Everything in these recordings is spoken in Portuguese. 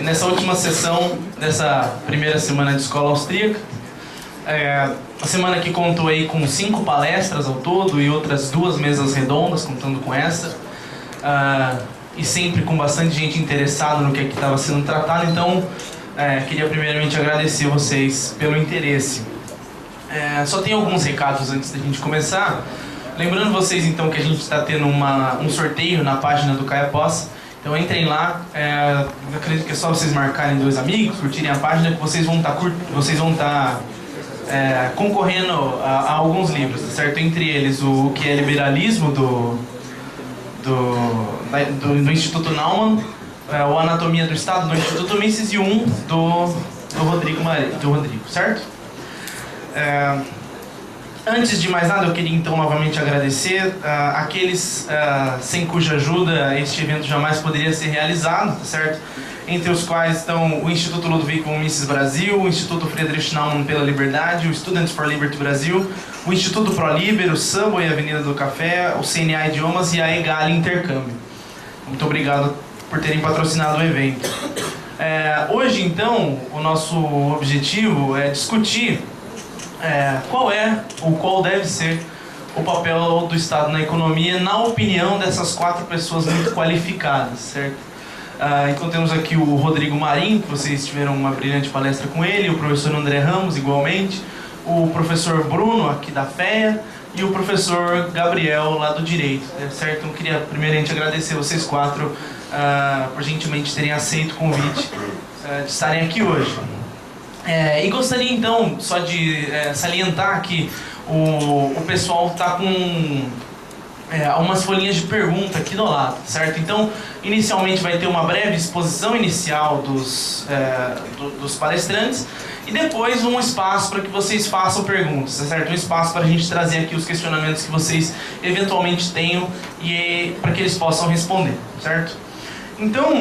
nessa última sessão dessa primeira semana de escola austríaca. A semana que contou aí com 5 palestras ao todo e outras 2 mesas redondas, contando com essa. E sempre com bastante gente interessada no que estava sendo tratado. Então, queria primeiramente agradecer vocês pelo interesse. Só tem alguns recados antes da gente começar. Lembrando vocês então que a gente está tendo um sorteio na página do Caia Pós. Então entrem lá, eu acredito que é só vocês marcarem 2 amigos, curtirem a página, que vocês vão estar concorrendo a alguns livros, tá certo? Entre eles o que é liberalismo do Instituto Naumann, o Anatomia do Estado do Instituto Mises e do Rodrigo, certo? Antes de mais nada, eu queria então novamente agradecer aqueles sem cuja ajuda este evento jamais poderia ser realizado, tá certo? Entre os quais estão o Instituto Ludwig von Mises Brasil, o Instituto Friedrich Naumann pela Liberdade, o Students for Liberty Brasil, o Instituto ProLiber, o Subway Avenida do Café, o CNA Idiomas e a EGALI Intercâmbio. Muito obrigado por terem patrocinado o evento. Hoje, então, o nosso objetivo é discutir qual deve ser o papel do Estado na economia, na opinião dessas 4 pessoas muito qualificadas, certo? Então temos aqui o Rodrigo Marim, que vocês tiveram uma brilhante palestra com ele, o professor André Ramos, igualmente, o professor Bruno, aqui da FEA, e o professor Gabriel, lá do Direito, certo? Então queria primeiramente agradecer vocês 4 por gentilmente terem aceito o convite de estarem aqui hoje. E gostaria então só de salientar que o pessoal está com umas folhinhas de pergunta aqui do lado, certo? Então, inicialmente vai ter uma breve exposição inicial dos palestrantes e depois um espaço para que vocês façam perguntas, certo? Um espaço para a gente trazer aqui os questionamentos que vocês eventualmente tenham e para que eles possam responder, certo? Então,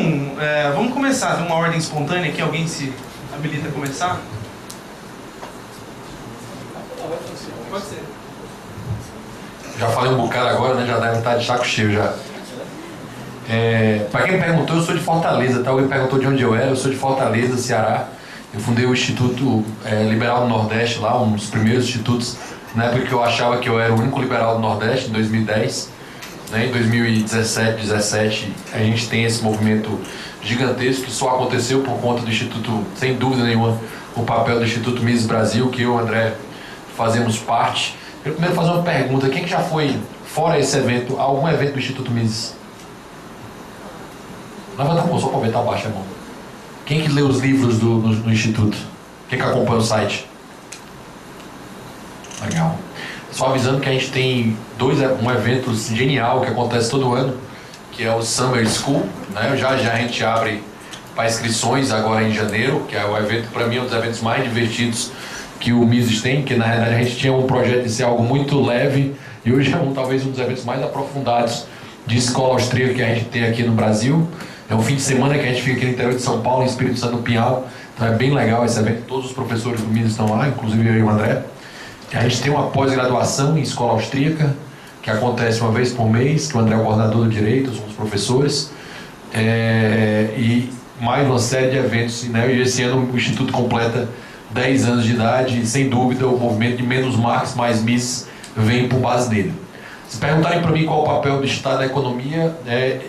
vamos começar, tem uma ordem espontânea aqui, alguém se habilita a começar? Pode ser. Já falei um bocado agora, né? Já deve estar de saco cheio já. Para quem perguntou, eu sou de Fortaleza, tá? Alguém perguntou de onde eu era, eu sou de Fortaleza, Ceará. Eu fundei o Instituto Liberal do Nordeste lá, um dos primeiros institutos, na época que eu achava que eu era o único liberal do Nordeste, em 2010. Em 2017, 2017, a gente tem esse movimento gigantesco que só aconteceu por conta do Instituto, sem dúvida nenhuma, o papel do Instituto Mises Brasil, que eu e o André fazemos parte. Eu primeiro fazer uma pergunta, quem que já foi, fora esse evento, a algum evento do Instituto Mises? Levanta a mão, só para ver, tá abaixo a mão. Quem que lê os livros do Instituto? Quem que acompanha o site? Legal. Só avisando que a gente tem um evento genial que acontece todo ano, que é o Summer School, né? Já a gente abre para inscrições agora em janeiro, que é o evento, para mim, é um dos eventos mais divertidos que o Mises tem, que na realidade a gente tinha um projeto de ser algo muito leve e hoje é talvez um dos eventos mais aprofundados de escola austríaca que a gente tem aqui no Brasil. É um fim de semana que a gente fica aqui no interior de São Paulo, em Espírito Santo, no Pinhal, então é bem legal esse evento, todos os professores do Mises estão lá, inclusive eu e o André. A gente tem uma pós-graduação em escola austríaca, que acontece uma vez por mês, que o André é o coordenador do Direito, somos professores, e mais uma série de eventos, né? E esse ano o Instituto completa 10 anos de idade e, sem dúvida, o movimento de menos Marx, mais Mises vem por base dele. Se perguntarem para mim qual é o papel do Estado na economia,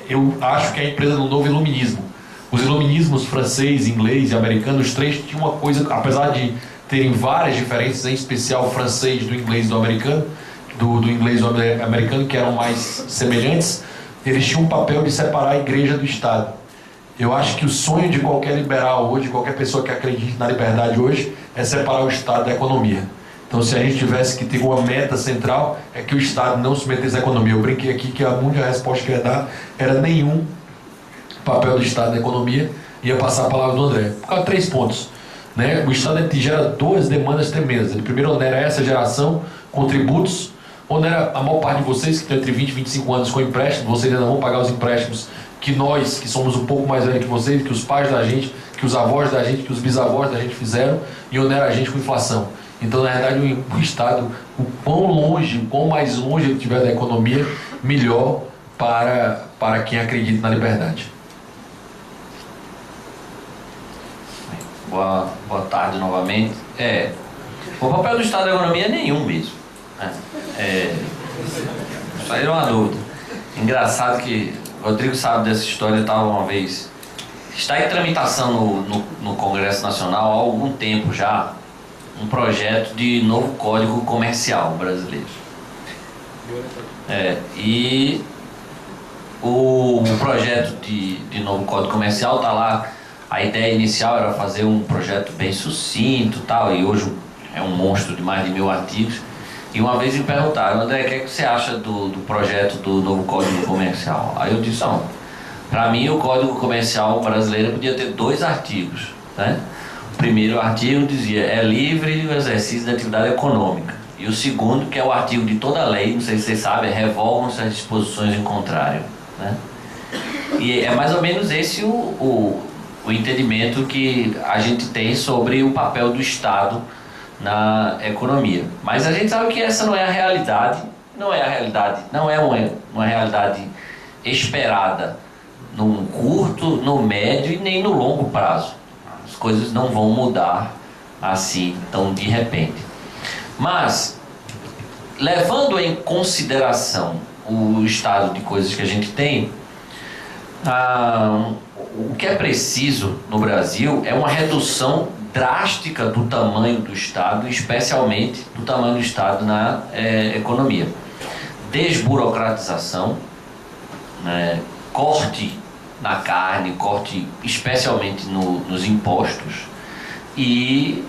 eu acho que é a empresa do novo iluminismo. Os iluminismos francês, inglês e americano, os 3 tinham uma coisa, apesar de terem várias diferenças, em especial o francês do inglês e do americano, do inglês e do americano, que eram mais semelhantes, eles tinham um papel de separar a igreja do Estado. Eu acho que o sonho de qualquer liberal hoje, qualquer pessoa que acredite na liberdade hoje, é separar o Estado da economia. Então, se a gente tivesse que ter uma meta central, é que o Estado não se metesse na economia. Eu brinquei aqui que a única resposta que eu ia dar era nenhum papel do Estado na economia, ia passar a palavra do André. Por causa de 3 pontos. Né? O Estado gera 2 demandas tremendas. Ele primeiro onera essa geração com tributos, onera a maior parte de vocês que estão entre 20 e 25 anos com empréstimo, vocês ainda vão pagar os empréstimos que nós, que somos um pouco mais velhos que vocês, que os pais da gente, que os avós da gente, que os bisavós da gente fizeram, e onera a gente com inflação. Então, na verdade, o Estado, o quão mais longe ele estiver da economia, melhor para quem acredita na liberdade. boa tarde novamente. O papel do Estado da economia é nenhum mesmo, né? Isso aí é uma dúvida. Engraçado que o Rodrigo sabe dessa história. Estava uma vez, está em tramitação no Congresso Nacional há algum tempo já, um projeto de novo Código Comercial brasileiro. E o projeto de novo Código Comercial está lá. A ideia inicial era fazer um projeto bem sucinto, tal, e hoje é um monstro de mais de 1000 artigos. E uma vez me perguntaram: André, o que é que você acha do projeto do novo Código Comercial? Aí eu disse: não, para mim o Código Comercial brasileiro podia ter 2 artigos, né? O primeiro artigo dizia: é livre o exercício da atividade econômica. E o segundo, que é o artigo de toda a lei, não sei se vocês sabem, revogam-se as disposições em contrário, né? E é mais ou menos esse o entendimento que a gente tem sobre o papel do Estado na economia. Mas a gente sabe que essa não é a realidade, não é uma realidade esperada no curto, no médio e nem no longo prazo. As coisas não vão mudar assim tão de repente. Mas, levando em consideração o estado de coisas que a gente tem, o que é preciso no Brasil é uma redução drástica do tamanho do Estado, especialmente do tamanho do Estado na economia. Desburocratização, né, corte na carne, corte especialmente nos impostos e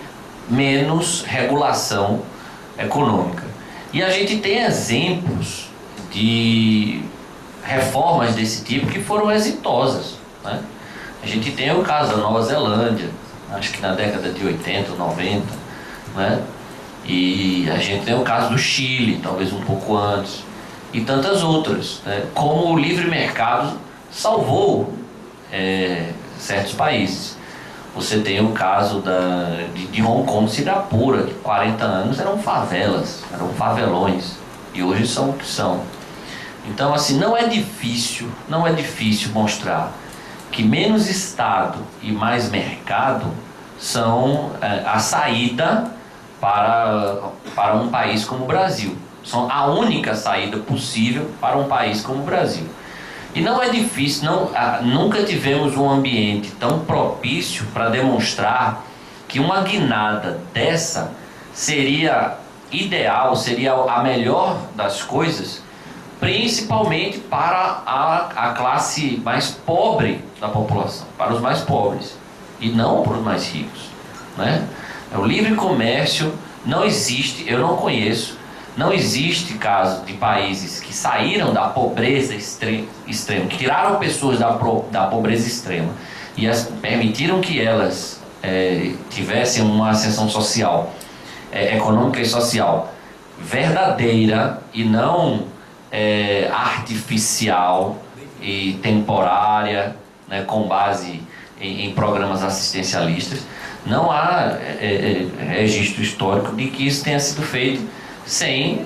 menos regulação econômica. E a gente tem exemplos de reformas desse tipo que foram exitosas, né? A gente tem o caso da Nova Zelândia, acho que na década de 80 ou 90, né? E a gente tem o caso do Chile, talvez um pouco antes, e tantas outras, né? Como o livre mercado salvou certos países. Você tem o caso de Hong Kong e Singapura, que 40 anos eram favelas, eram favelões, e hoje são o que são. Então, assim, não é difícil mostrar que menos Estado e mais mercado são a saída para um país como o Brasil. São a única saída possível para um país como o Brasil. E não é difícil, nunca tivemos um ambiente tão propício para demonstrar que uma guinada dessa seria ideal, seria a melhor das coisas, principalmente para a classe mais pobre da população, para os mais pobres, e não para os mais ricos, né? O livre comércio não existe, eu não conheço, não existe caso de países que saíram da pobreza extrema, que tiraram pessoas da pobreza extrema e permitiram que elas tivessem uma ascensão social, econômica e social verdadeira e não artificial e temporária, né, com base em programas assistencialistas. Não há registro histórico de que isso tenha sido feito sem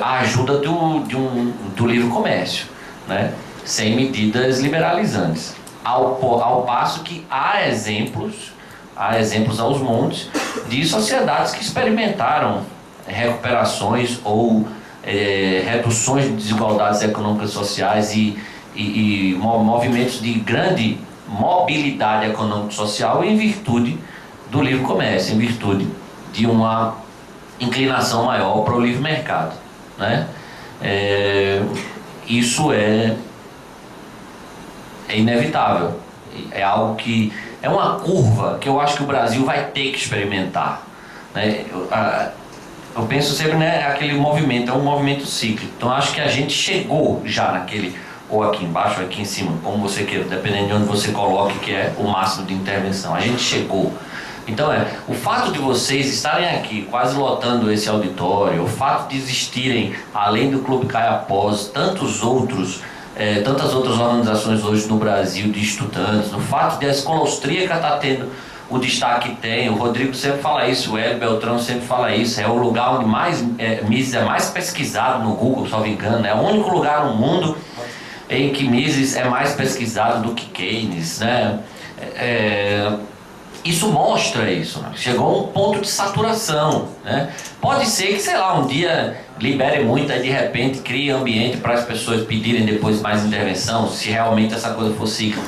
a ajuda do livre comércio, né, sem medidas liberalizantes. Ao passo que há exemplos aos montes de sociedades que experimentaram recuperações ou reduções de desigualdades econômicas e sociais e movimentos de grande mobilidade econômica e social em virtude do livre comércio, em virtude de uma inclinação maior para o livre mercado, né? Isso é inevitável, é algo que é uma curva que eu acho que o Brasil vai ter que experimentar, né? Eu penso sempre, né, aquele movimento, é um movimento cíclico. Então acho que a gente chegou já naquele, ou aqui embaixo ou aqui em cima, como você queira, dependendo de onde você coloque, que é o máximo de intervenção. A gente chegou. Então o fato de vocês estarem aqui quase lotando esse auditório, o fato de existirem, além do Clube Caiapós, tantas outras organizações hoje no Brasil de estudantes, no fato de a Escola Austríaca estar tendo o destaque que tem, o Rodrigo sempre fala isso, o Hélio Beltrão sempre fala isso, é o lugar onde Mises é mais pesquisado no Google, se não me engano, é o único lugar no mundo em que Mises é mais pesquisado do que Keynes, né? isso mostra isso, né? Chegou a um ponto de saturação, né? Pode ser que, sei lá, um dia libere muito, aí de repente crie ambiente para as pessoas pedirem depois mais intervenção, se realmente essa coisa for cíclica.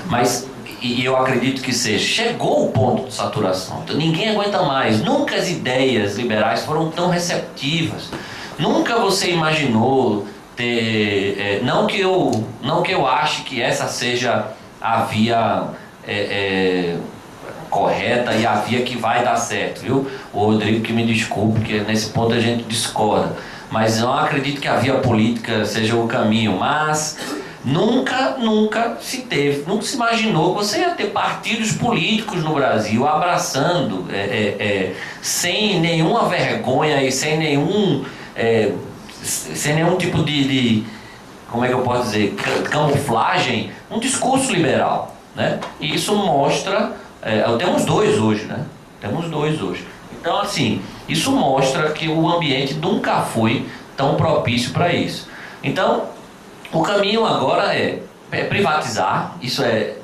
Mas, e eu acredito que seja, chegou o ponto de saturação, então ninguém aguenta mais. Nunca as ideias liberais foram tão receptivas. Nunca você imaginou ter... não que eu ache que essa seja a via... correta e a via que vai dar certo, viu? O Rodrigo que me desculpe, porque nesse ponto a gente discorda, mas eu não acredito que a via política seja o caminho, mas nunca se imaginou que você ia ter partidos políticos no Brasil abraçando sem nenhuma vergonha e sem nenhum tipo de como é que eu posso dizer, camuflagem, um discurso liberal, né? E isso mostra... temos dois hoje, né? Temos dois hoje. Então, assim, isso mostra que o ambiente nunca foi tão propício para isso. Então, o caminho agora é privatizar. Isso é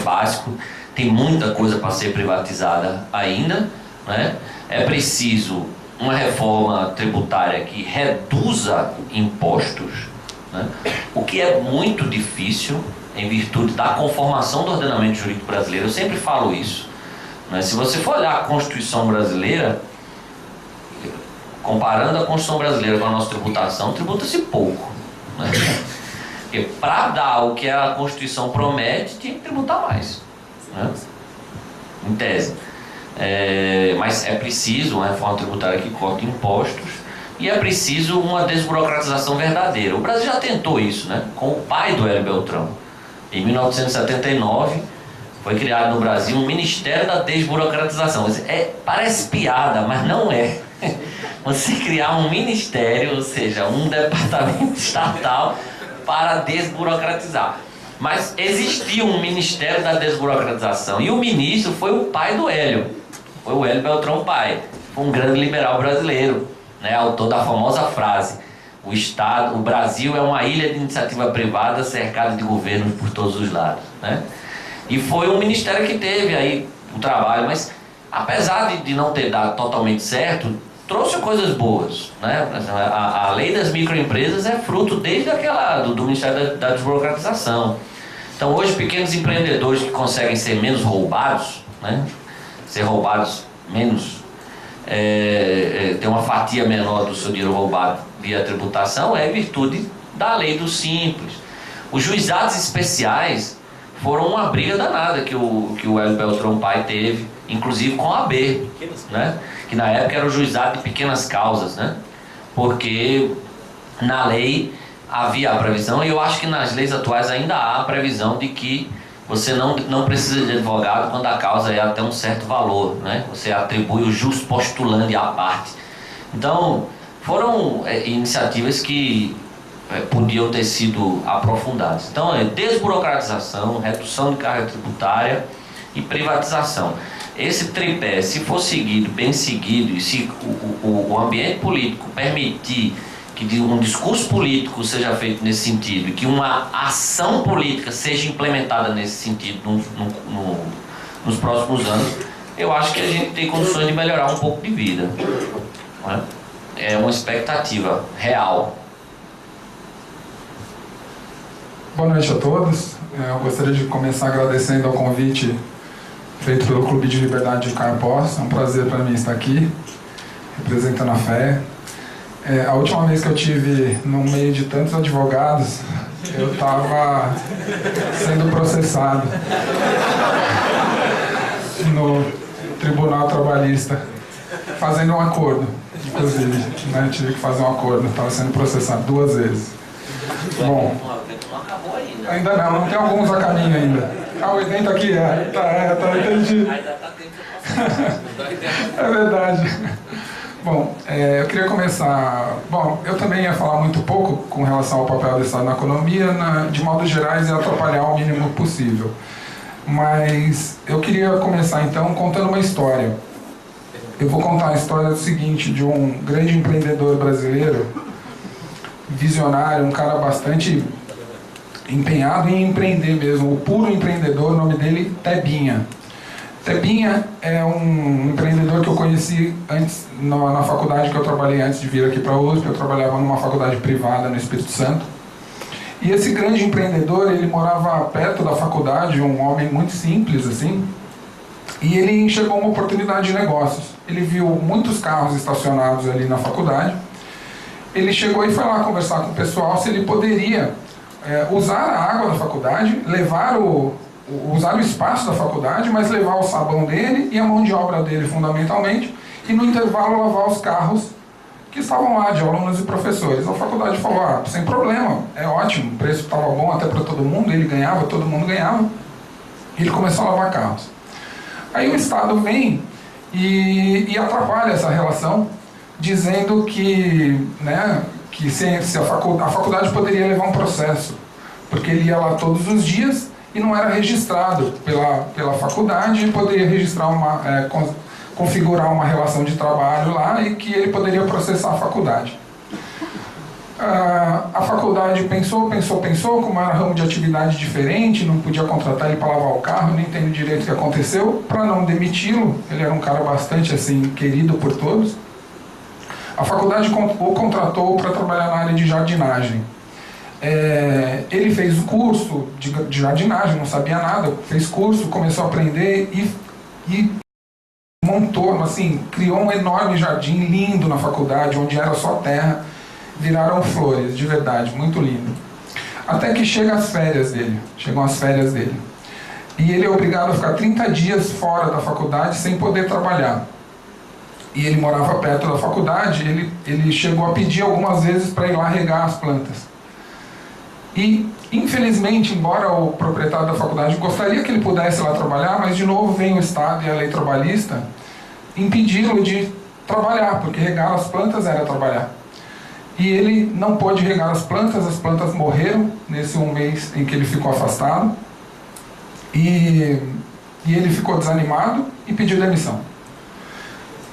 básico. Tem muita coisa para ser privatizada ainda, né? É preciso uma reforma tributária que reduza impostos, né? O que é muito difícil, em virtude da conformação do ordenamento jurídico brasileiro. Eu sempre falo isso, né? Se você for olhar a Constituição brasileira, comparando a Constituição brasileira com a nossa tributação, tributa-se pouco, né? Porque para dar o que a Constituição promete, tinha que tributar mais, né? Em tese. Mas é preciso uma reforma tributária que corte impostos e é preciso uma desburocratização verdadeira. O Brasil já tentou isso, né? Com o pai do Hélio Beltrão. Em 1979, foi criado no Brasil um Ministério da Desburocratização. Parece piada, mas não é. Você criar um ministério, ou seja, um departamento estatal para desburocratizar. Mas existia um Ministério da Desburocratização e o ministro foi o pai do Hélio. Foi o Hélio Beltrão pai. Foi um grande liberal brasileiro, né? Autor da famosa frase: o Brasil é uma ilha de iniciativa privada cercada de governos por todos os lados, né? E foi um ministério que teve aí o trabalho, mas apesar de não ter dado totalmente certo, trouxe coisas boas, né? A lei das microempresas é fruto desde do Ministério da Desburocratização. Então hoje pequenos empreendedores que conseguem ser menos roubados, né? Ser roubados menos, ter uma fatia menor do seu dinheiro roubado via tributação, é em virtude da lei do simples. Os juizados especiais foram uma briga danada que o Hélio Beltrão pai teve, inclusive com a AB, né? Que na época era o juizado de pequenas causas, né? Porque na lei havia a previsão, e eu acho que nas leis atuais ainda há a previsão de que você não precisa de advogado quando a causa é até um certo valor, né? Você atribui o jus postulandi à parte. Então, foram iniciativas que podiam ter sido aprofundadas. Então, desburocratização, redução de carga tributária e privatização. Esse tripé, se for seguido, bem seguido, e se o ambiente político permitir que um discurso político seja feito nesse sentido e que uma ação política seja implementada nesse sentido nos próximos anos, eu acho que a gente tem condições de melhorar um pouco de vida, não é? É uma expectativa real. Boa noite a todos. Eu gostaria de começar agradecendo ao convite feito pelo Clube de Liberdade de Carpós. É um prazer para mim estar aqui, representando a FEA. A última vez que eu tive no meio de tantos advogados, eu estava sendo processado no Tribunal Trabalhista, fazendo um acordo, inclusive, né? Tive que fazer um acordo, estava sendo processado 2 vezes. Bom, ainda não tem alguns a caminho ainda. O evento aqui entendi. É verdade. Bom, eu queria começar... Bom, eu também ia falar muito pouco com relação ao papel do Estado na economia, de modo gerais, e atrapalhar o mínimo possível. Mas eu queria começar, então, contando uma história. Eu vou contar a história seguinte, de um grande empreendedor brasileiro, visionário, um cara bastante empenhado em empreender mesmo, o puro empreendedor, o nome dele, Tebinha. Tebinha é um empreendedor que eu conheci antes, na faculdade que eu trabalhei antes de vir aqui para a USP. Eu trabalhava numa faculdade privada no Espírito Santo. E esse grande empreendedor, ele morava perto da faculdade, um homem muito simples, assim, e ele enxergou uma oportunidade de negócios. Ele viu muitos carros estacionados ali na faculdade. Ele chegou e foi lá conversar com o pessoal se ele poderia usar a água da faculdade, usar o espaço da faculdade, mas levar o sabão dele e a mão de obra dele, fundamentalmente, e no intervalo lavar os carros que estavam lá, de alunos e professores. A faculdade falou, sem problema, é ótimo, o preço estava bom até para todo mundo, ele ganhava, todo mundo ganhava, e ele começou a lavar carros. Aí o Estado vem e atrapalha essa relação, dizendo que, se a faculdade poderia levar um processo, porque ele ia lá todos os dias e não era registrado pela faculdade, e poderia registrar configurar uma relação de trabalho lá e que ele poderia processar a faculdade. A faculdade pensou, como era ramo de atividade diferente, não podia contratar ele para lavar o carro, nem entendo direito o que aconteceu, para não demiti-lo, ele era um cara bastante assim, querido por todos. A faculdade o contratou para trabalhar na área de jardinagem. Ele fez o curso de jardinagem, não sabia nada, fez curso, começou a aprender e montou, assim, criou um enorme jardim lindo na faculdade, onde era só terra, viraram flores, de verdade, muito lindo. Até que chegam as férias dele. E ele é obrigado a ficar 30 dias fora da faculdade sem poder trabalhar. E ele morava perto da faculdade, ele chegou a pedir algumas vezes para ir lá regar as plantas. E, infelizmente, embora o proprietário da faculdade gostaria que ele pudesse lá trabalhar, mas de novo vem o Estado e a lei trabalhista impedi-lo de trabalhar, porque regar as plantas era trabalhar. E ele não pôde regar as plantas morreram nesse um mês em que ele ficou afastado. E ele ficou desanimado e pediu demissão.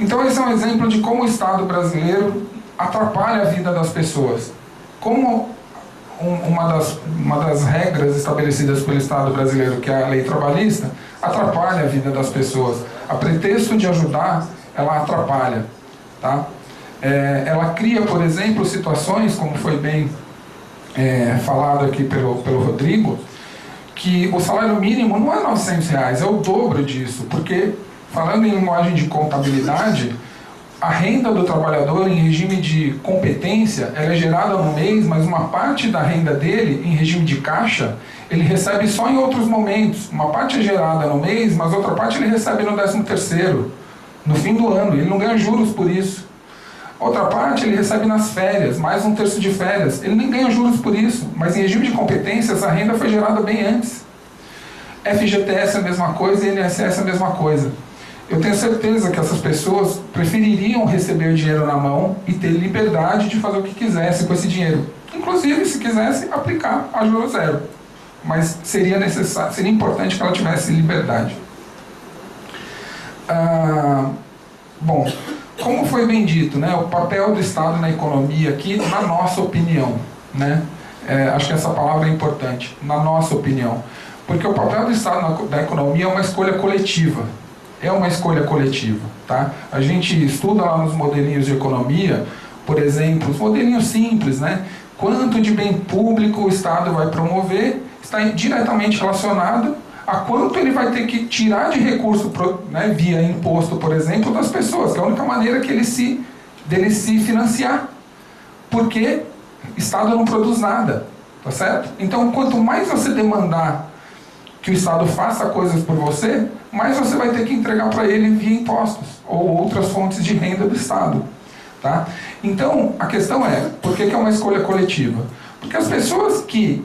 Então esse é um exemplo de como o Estado brasileiro atrapalha a vida das pessoas. Como uma das regras estabelecidas pelo Estado brasileiro, que é a lei trabalhista, atrapalha a vida das pessoas. A pretexto de ajudar, ela atrapalha. Tá? Ela cria, por exemplo, situações, como foi bem falado aqui pelo Rodrigo, que o salário mínimo não é R$900, é o dobro disso, porque, falando em linguagem de contabilidade, a renda do trabalhador em regime de competência ela é gerada no mês, mas uma parte da renda dele, em regime de caixa, ele recebe só em outros momentos. Uma parte é gerada no mês, mas outra parte ele recebe no 13º, no fim do ano, ele não ganha juros por isso. Outra parte ele recebe nas férias, mais 1/3 de férias, ele nem ganha juros por isso, mas em regime de competência essa renda foi gerada bem antes. FGTS é a mesma coisa e INSS é a mesma coisa. Eu tenho certeza que essas pessoas prefeririam receber o dinheiro na mão e ter liberdade de fazer o que quisesse com esse dinheiro. Inclusive, se quisesse, aplicar a juros zero. Mas seria importante que ela tivesse liberdade. Bom, como foi bem dito, né, o papel do Estado na economia aqui, na nossa opinião, né, acho que essa palavra é importante, na nossa opinião, porque o papel do Estado na economia é uma escolha coletiva. É uma escolha coletiva, tá? A gente estuda lá nos modelinhos de economia, por exemplo, os modelinhos simples, né? Quanto de bem público o Estado vai promover está diretamente relacionado a quanto ele vai ter que tirar de recurso, né, via imposto, por exemplo, das pessoas, que é a única maneira que dele se financiar. Porque o Estado não produz nada, tá certo? Então, quanto mais você demandar que o Estado faça coisas por você, mais você vai ter que entregar para ele via impostos ou outras fontes de renda do Estado. Tá? Então, a questão é, por que é uma escolha coletiva? Porque as pessoas que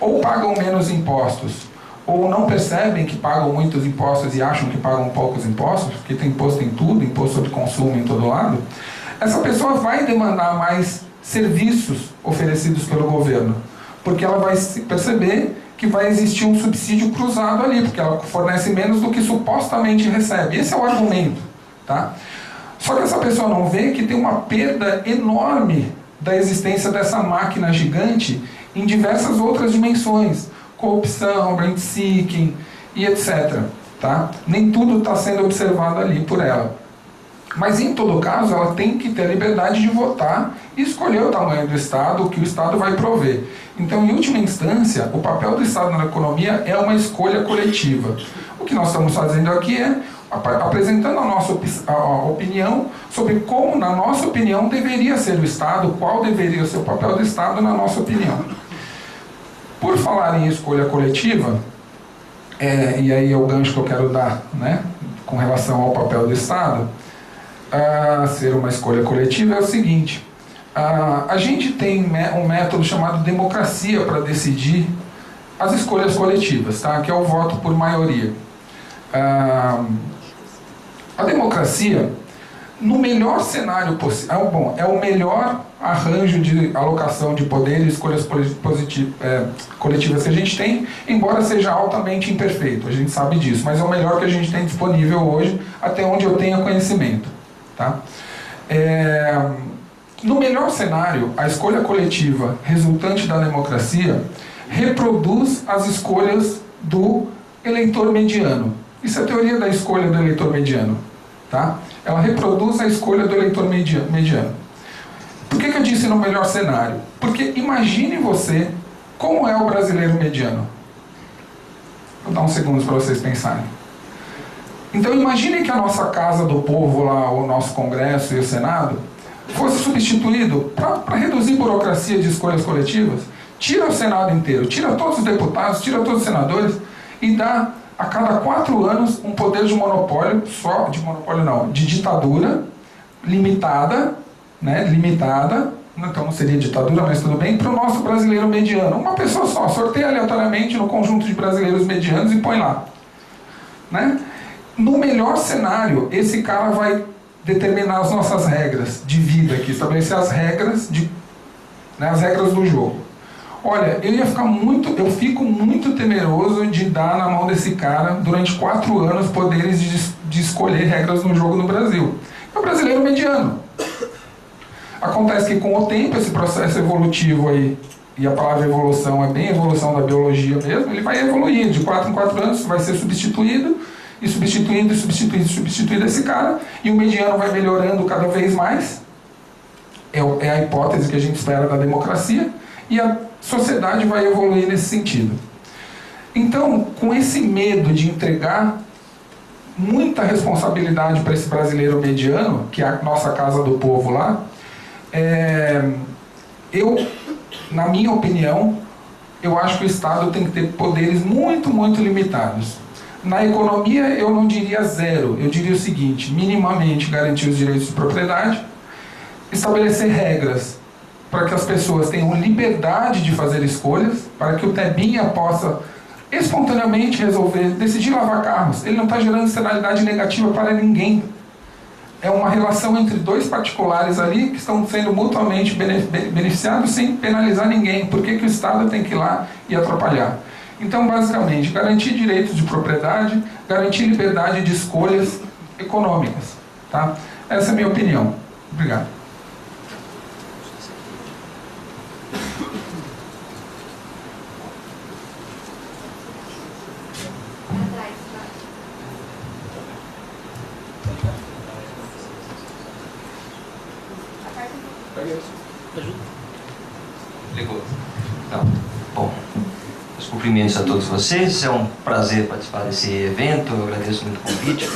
ou pagam menos impostos, ou não percebem que pagam muitos impostos e acham que pagam poucos impostos, porque tem imposto em tudo, imposto sobre consumo em todo lado, essa pessoa vai demandar mais serviços oferecidos pelo governo, porque ela vai perceber que vai existir um subsídio cruzado ali, porque ela fornece menos do que supostamente recebe. Esse é o argumento. Tá? Só que essa pessoa não vê que tem uma perda enorme da existência dessa máquina gigante em diversas outras dimensões. Corrupção, rent-seeking e etc. tá? Nem tudo está sendo observado ali por ela. Mas, em todo caso, ela tem que ter a liberdade de votar e escolher o tamanho do Estado, o que o Estado vai prover. Então, em última instância, o papel do Estado na economia é uma escolha coletiva. O que nós estamos fazendo aqui é apresentando a nossa opinião sobre como, na nossa opinião, deveria ser o Estado, qual deveria ser o papel do Estado na nossa opinião. Por falar em escolha coletiva, e aí é o gancho que eu quero dar, né, com relação ao papel do Estado, a ser uma escolha coletiva, é o seguinte: a gente tem um método chamado democracia para decidir as escolhas coletivas, tá? Que é o voto por maioria. A democracia, no melhor cenário possível, é o melhor arranjo de alocação de poder e escolhas coletivas que a gente tem, embora seja altamente imperfeito, a gente sabe disso, mas é o melhor que a gente tem disponível hoje, até onde eu tenha conhecimento. Tá? No melhor cenário, a escolha coletiva resultante da democracia reproduz as escolhas do eleitor mediano. Isso é a teoria da escolha do eleitor mediano. Tá? Ela reproduz a escolha do eleitor mediano. Por que eu disse no melhor cenário? Porque imagine você como é o brasileiro mediano. Vou dar uns segundos para vocês pensarem. Então imagine que a nossa Casa do Povo, lá, o nosso Congresso e o Senado, fosse substituído para reduzir burocracia de escolhas coletivas. Tira o Senado inteiro, tira todos os deputados, tira todos os senadores e dá a cada 4 anos um poder de monopólio, de ditadura, limitada, né, então não seria ditadura, mas tudo bem, para o nosso brasileiro mediano. Uma pessoa só, sorteia aleatoriamente no conjunto de brasileiros medianos e põe lá. Né? No melhor cenário, esse cara vai determinar as nossas regras de vida aqui, estabelecer as regras, as regras do jogo. Olha, eu fico muito temeroso de dar na mão desse cara, durante 4 anos, poderes de escolher regras no jogo no Brasil. É o brasileiro mediano. Acontece que com o tempo, esse processo evolutivo aí, e a palavra evolução é bem evolução da biologia mesmo, ele vai evoluir, de 4 em 4 anos vai ser substituído, e substituindo esse cara, e o mediano vai melhorando cada vez mais, é a hipótese que a gente espera da democracia, e a sociedade vai evoluir nesse sentido. Então, com esse medo de entregar muita responsabilidade para esse brasileiro mediano, que é a nossa Casa do Povo lá, na minha opinião, eu acho que o Estado tem que ter poderes muito, muito limitados. Na economia, eu não diria zero, eu diria o seguinte: minimamente garantir os direitos de propriedade, estabelecer regras para que as pessoas tenham liberdade de fazer escolhas, para que o Tebinha possa espontaneamente decidir lavar carros. Ele não está gerando externalidade negativa para ninguém. É uma relação entre 2 particulares ali que estão sendo mutuamente beneficiados sem penalizar ninguém. Por que o Estado tem que ir lá e atrapalhar? Então, basicamente, garantir direitos de propriedade, garantir liberdade de escolhas econômicas. Tá? Essa é a minha opinião. Obrigado. Ligou. Então, bom, os cumprimentos a todos vocês. É um prazer participar desse evento. Eu agradeço muito o convite,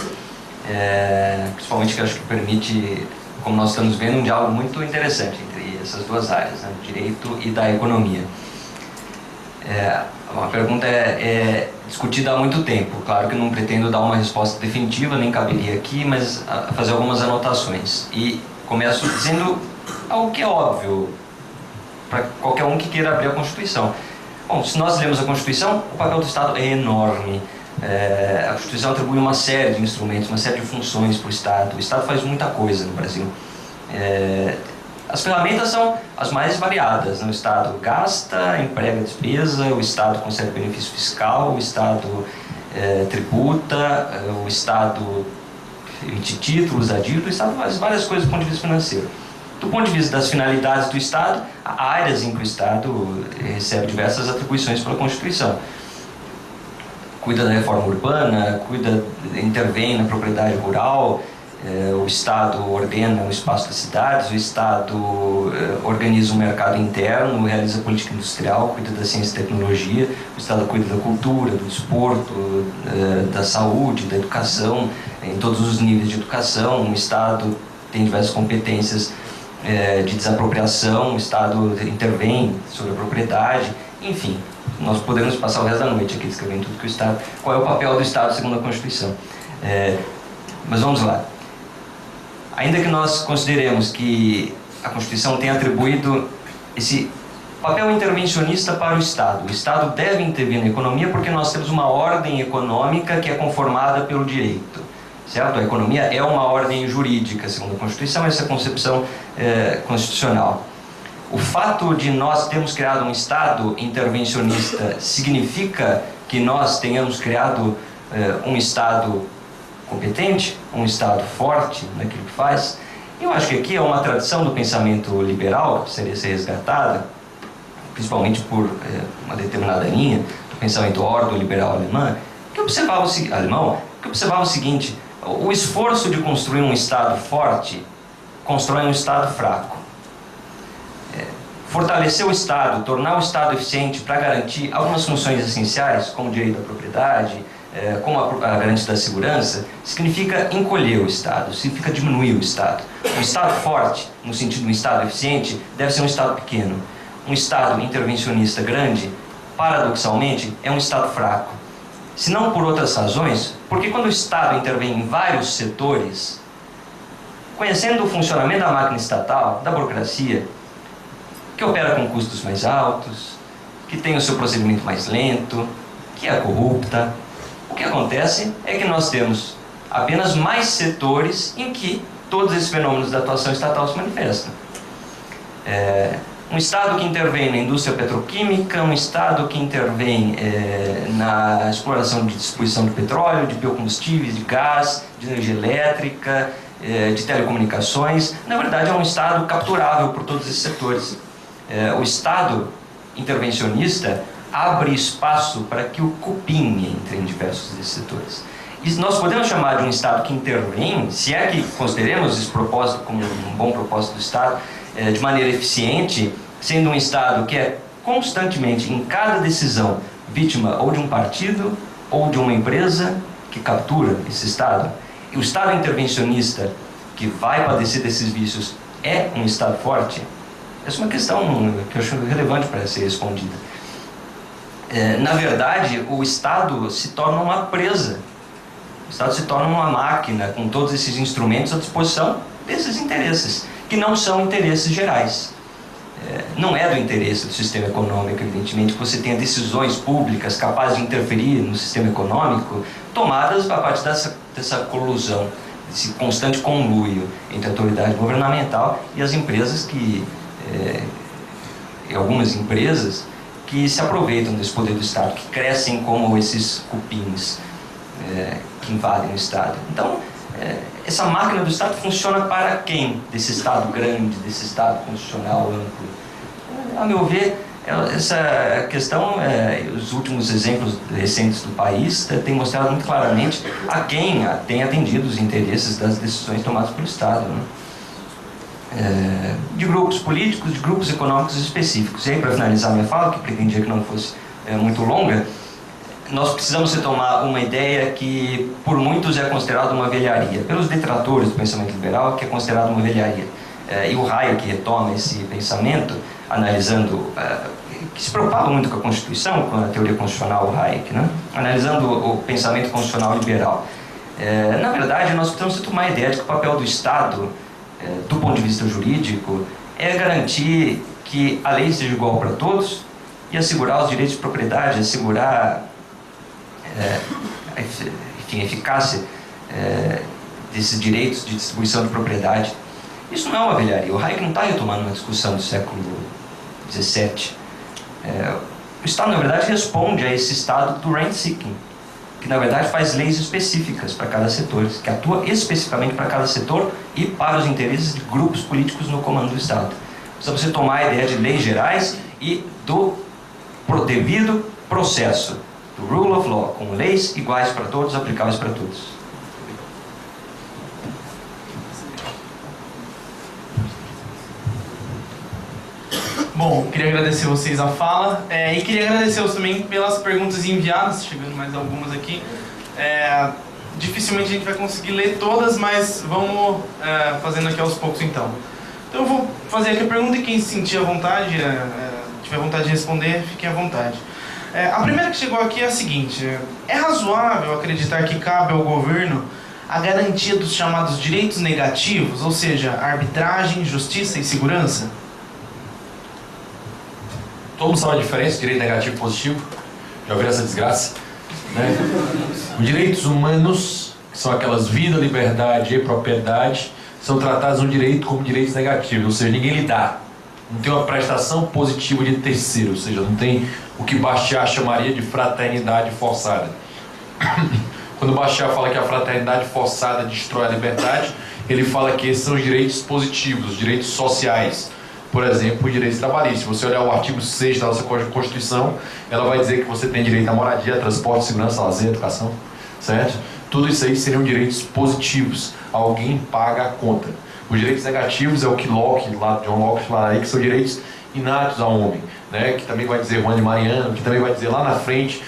principalmente que acho que permite, como nós estamos vendo, um diálogo muito interessante entre essas 2 áreas, né, do direito e da economia. A pergunta é discutida há muito tempo. Claro que não pretendo dar uma resposta definitiva, nem caberia aqui, mas fazer algumas anotações. E começo dizendo algo que é óbvio para qualquer um que queira abrir a Constituição. Bom, se nós lemos a Constituição, o papel do Estado é enorme. A Constituição atribui uma série de instrumentos, uma série de funções para o Estado. O Estado faz muita coisa no Brasil. As ferramentas são as mais variadas. O Estado gasta, emprega despesa, o Estado concede benefício fiscal, o Estado tributa, o Estado emite títulos, dá dívida, o Estado faz várias coisas do ponto de vista financeiro. Do ponto de vista das finalidades do Estado, há áreas em que o Estado recebe diversas atribuições pela Constituição. cuida da reforma urbana, intervém na propriedade rural, o Estado ordena o espaço das cidades, o Estado organiza o mercado interno, realiza política industrial, cuida da ciência e tecnologia, o Estado cuida da cultura, do desporto, da saúde, da educação, em todos os níveis de educação. O Estado tem diversas competências de desapropriação, o Estado intervém sobre a propriedade, enfim. Nós podemos passar o resto da noite aqui descrevendo tudo que o Estado... Qual é o papel do Estado segundo a Constituição? Mas vamos lá. Ainda que nós consideremos que a Constituição tem atribuído esse papel intervencionista para o Estado deve intervir na economia porque nós temos uma ordem econômica que é conformada pelo direito, certo? A economia é uma ordem jurídica, segundo a Constituição, essa é a concepção constitucional. O fato de nós termos criado um Estado intervencionista significa que nós tenhamos criado um Estado competente, um Estado forte naquilo que faz? Eu acho que aqui é uma tradição do pensamento liberal que precisaria ser resgatada, principalmente por uma determinada linha do pensamento ordo-liberal alemão, que observava o seguinte: o esforço de construir um Estado forte constrói um Estado fraco. Fortalecer o Estado, tornar o Estado eficiente para garantir algumas funções essenciais, como o direito à propriedade, como a garantia da segurança, significa encolher o Estado, significa diminuir o Estado. Um Estado forte, no sentido de um Estado eficiente, deve ser um Estado pequeno. Um Estado intervencionista grande, paradoxalmente, é um Estado fraco. Se não por outras razões, porque quando o Estado intervém em vários setores, conhecendo o funcionamento da máquina estatal, da burocracia, que opera com custos mais altos, que tem o seu procedimento mais lento, que é corrupta, o que acontece é que nós temos apenas mais setores em que todos esses fenômenos da atuação estatal se manifestam. Um Estado que intervém na indústria petroquímica, um Estado que intervém na exploração de distribuição de petróleo, de biocombustíveis, de gás, de energia elétrica, de telecomunicações, na verdade é um Estado capturável por todos esses setores. O Estado intervencionista abre espaço para que o cupim entre em diversos desses setores. E nós podemos chamar de um Estado que intervém, se é que consideremos esse propósito como um bom propósito do Estado, de maneira eficiente, sendo um Estado que é constantemente, em cada decisão, vítima ou de um partido ou de uma empresa que captura esse Estado. E o Estado intervencionista que vai padecer desses vícios é um Estado forte? Essa é uma questão que eu acho relevante para ser respondida. Na verdade, o Estado se torna uma presa. O Estado se torna uma máquina com todos esses instrumentos à disposição desses interesses, que não são interesses gerais. Não é do interesse do sistema econômico, evidentemente, que você tenha decisões públicas capazes de interferir no sistema econômico, tomadas a partir dessa colusão, desse constante conluio entre a autoridade governamental e as empresas algumas empresas que se aproveitam desse poder do Estado, que crescem como esses cupins que invadem o Estado. Então, essa máquina do Estado funciona para quem? Desse Estado grande, desse Estado constitucional amplo? A meu ver, essa questão, os últimos exemplos recentes do país têm mostrado muito claramente a quem tem atendido os interesses das decisões tomadas pelo Estado, né? De grupos políticos, de grupos econômicos específicos. E aí, para finalizar minha fala, que pretendia que não fosse muito longa, nós precisamos retomar uma ideia que por muitos é considerada uma velharia, pelos detratores do pensamento liberal, que é considerada uma velharia. E o Hayek retoma esse pensamento, analisando, que se preocupava muito com a Constituição, com a teoria constitucional, o Hayek, né? Analisando o pensamento constitucional liberal. Na verdade, nós precisamos retomar a ideia de que o papel do Estado, do ponto de vista jurídico, é garantir que a lei seja igual para todos e assegurar os direitos de propriedade, assegurar a eficácia desses direitos de distribuição de propriedade. Isso não é uma velharia. O Hayek não está retomando uma discussão do século XVII. O Estado, na verdade, responde a esse estado do rent-seeking, que, na verdade, faz leis específicas para cada setor, que atua especificamente para cada setor e para os interesses de grupos políticos no comando do Estado. Precisamos retomar a ideia de leis gerais e do devido processo. do Rule of Law, com leis iguais para todos, aplicáveis para todos. Bom, queria agradecer vocês a fala e queria agradecer-os também pelas perguntas enviadas, chegando mais algumas aqui. Dificilmente a gente vai conseguir ler todas, mas vamos fazendo aqui aos poucos então. Então eu vou fazer aqui a pergunta e quem se sentir à vontade, tiver vontade de responder, fique à vontade. A primeira que chegou aqui é a seguinte: é razoável acreditar que cabe ao governo a garantia dos chamados direitos negativos, ou seja, arbitragem, justiça e segurança? Todo mundo sabe a diferença, direito negativo e positivo? Já ouviram essa desgraça? Né? Os direitos humanos, que são aquelas vida, liberdade e propriedade, são tratados no direito como direitos negativos, ou seja, ninguém lhe dá. Não tem uma prestação positiva de terceiro, ou seja, não tem o que Bastiat chamaria de fraternidade forçada. Quando Bastiat fala que a fraternidade forçada destrói a liberdade, ele fala que esses são os direitos positivos, os direitos sociais. Por exemplo, os direitos trabalhistas. Se você olhar o artigo 6 da nossa Constituição, ela vai dizer que você tem direito à moradia, transporte, segurança, lazer, educação, certo? Tudo isso aí seriam direitos positivos. Alguém paga a conta. Os direitos negativos é o que John Locke fala aí, que são direitos inatos ao homem, né? Que também vai dizer Juan de Mariano, que também vai dizer lá na frente,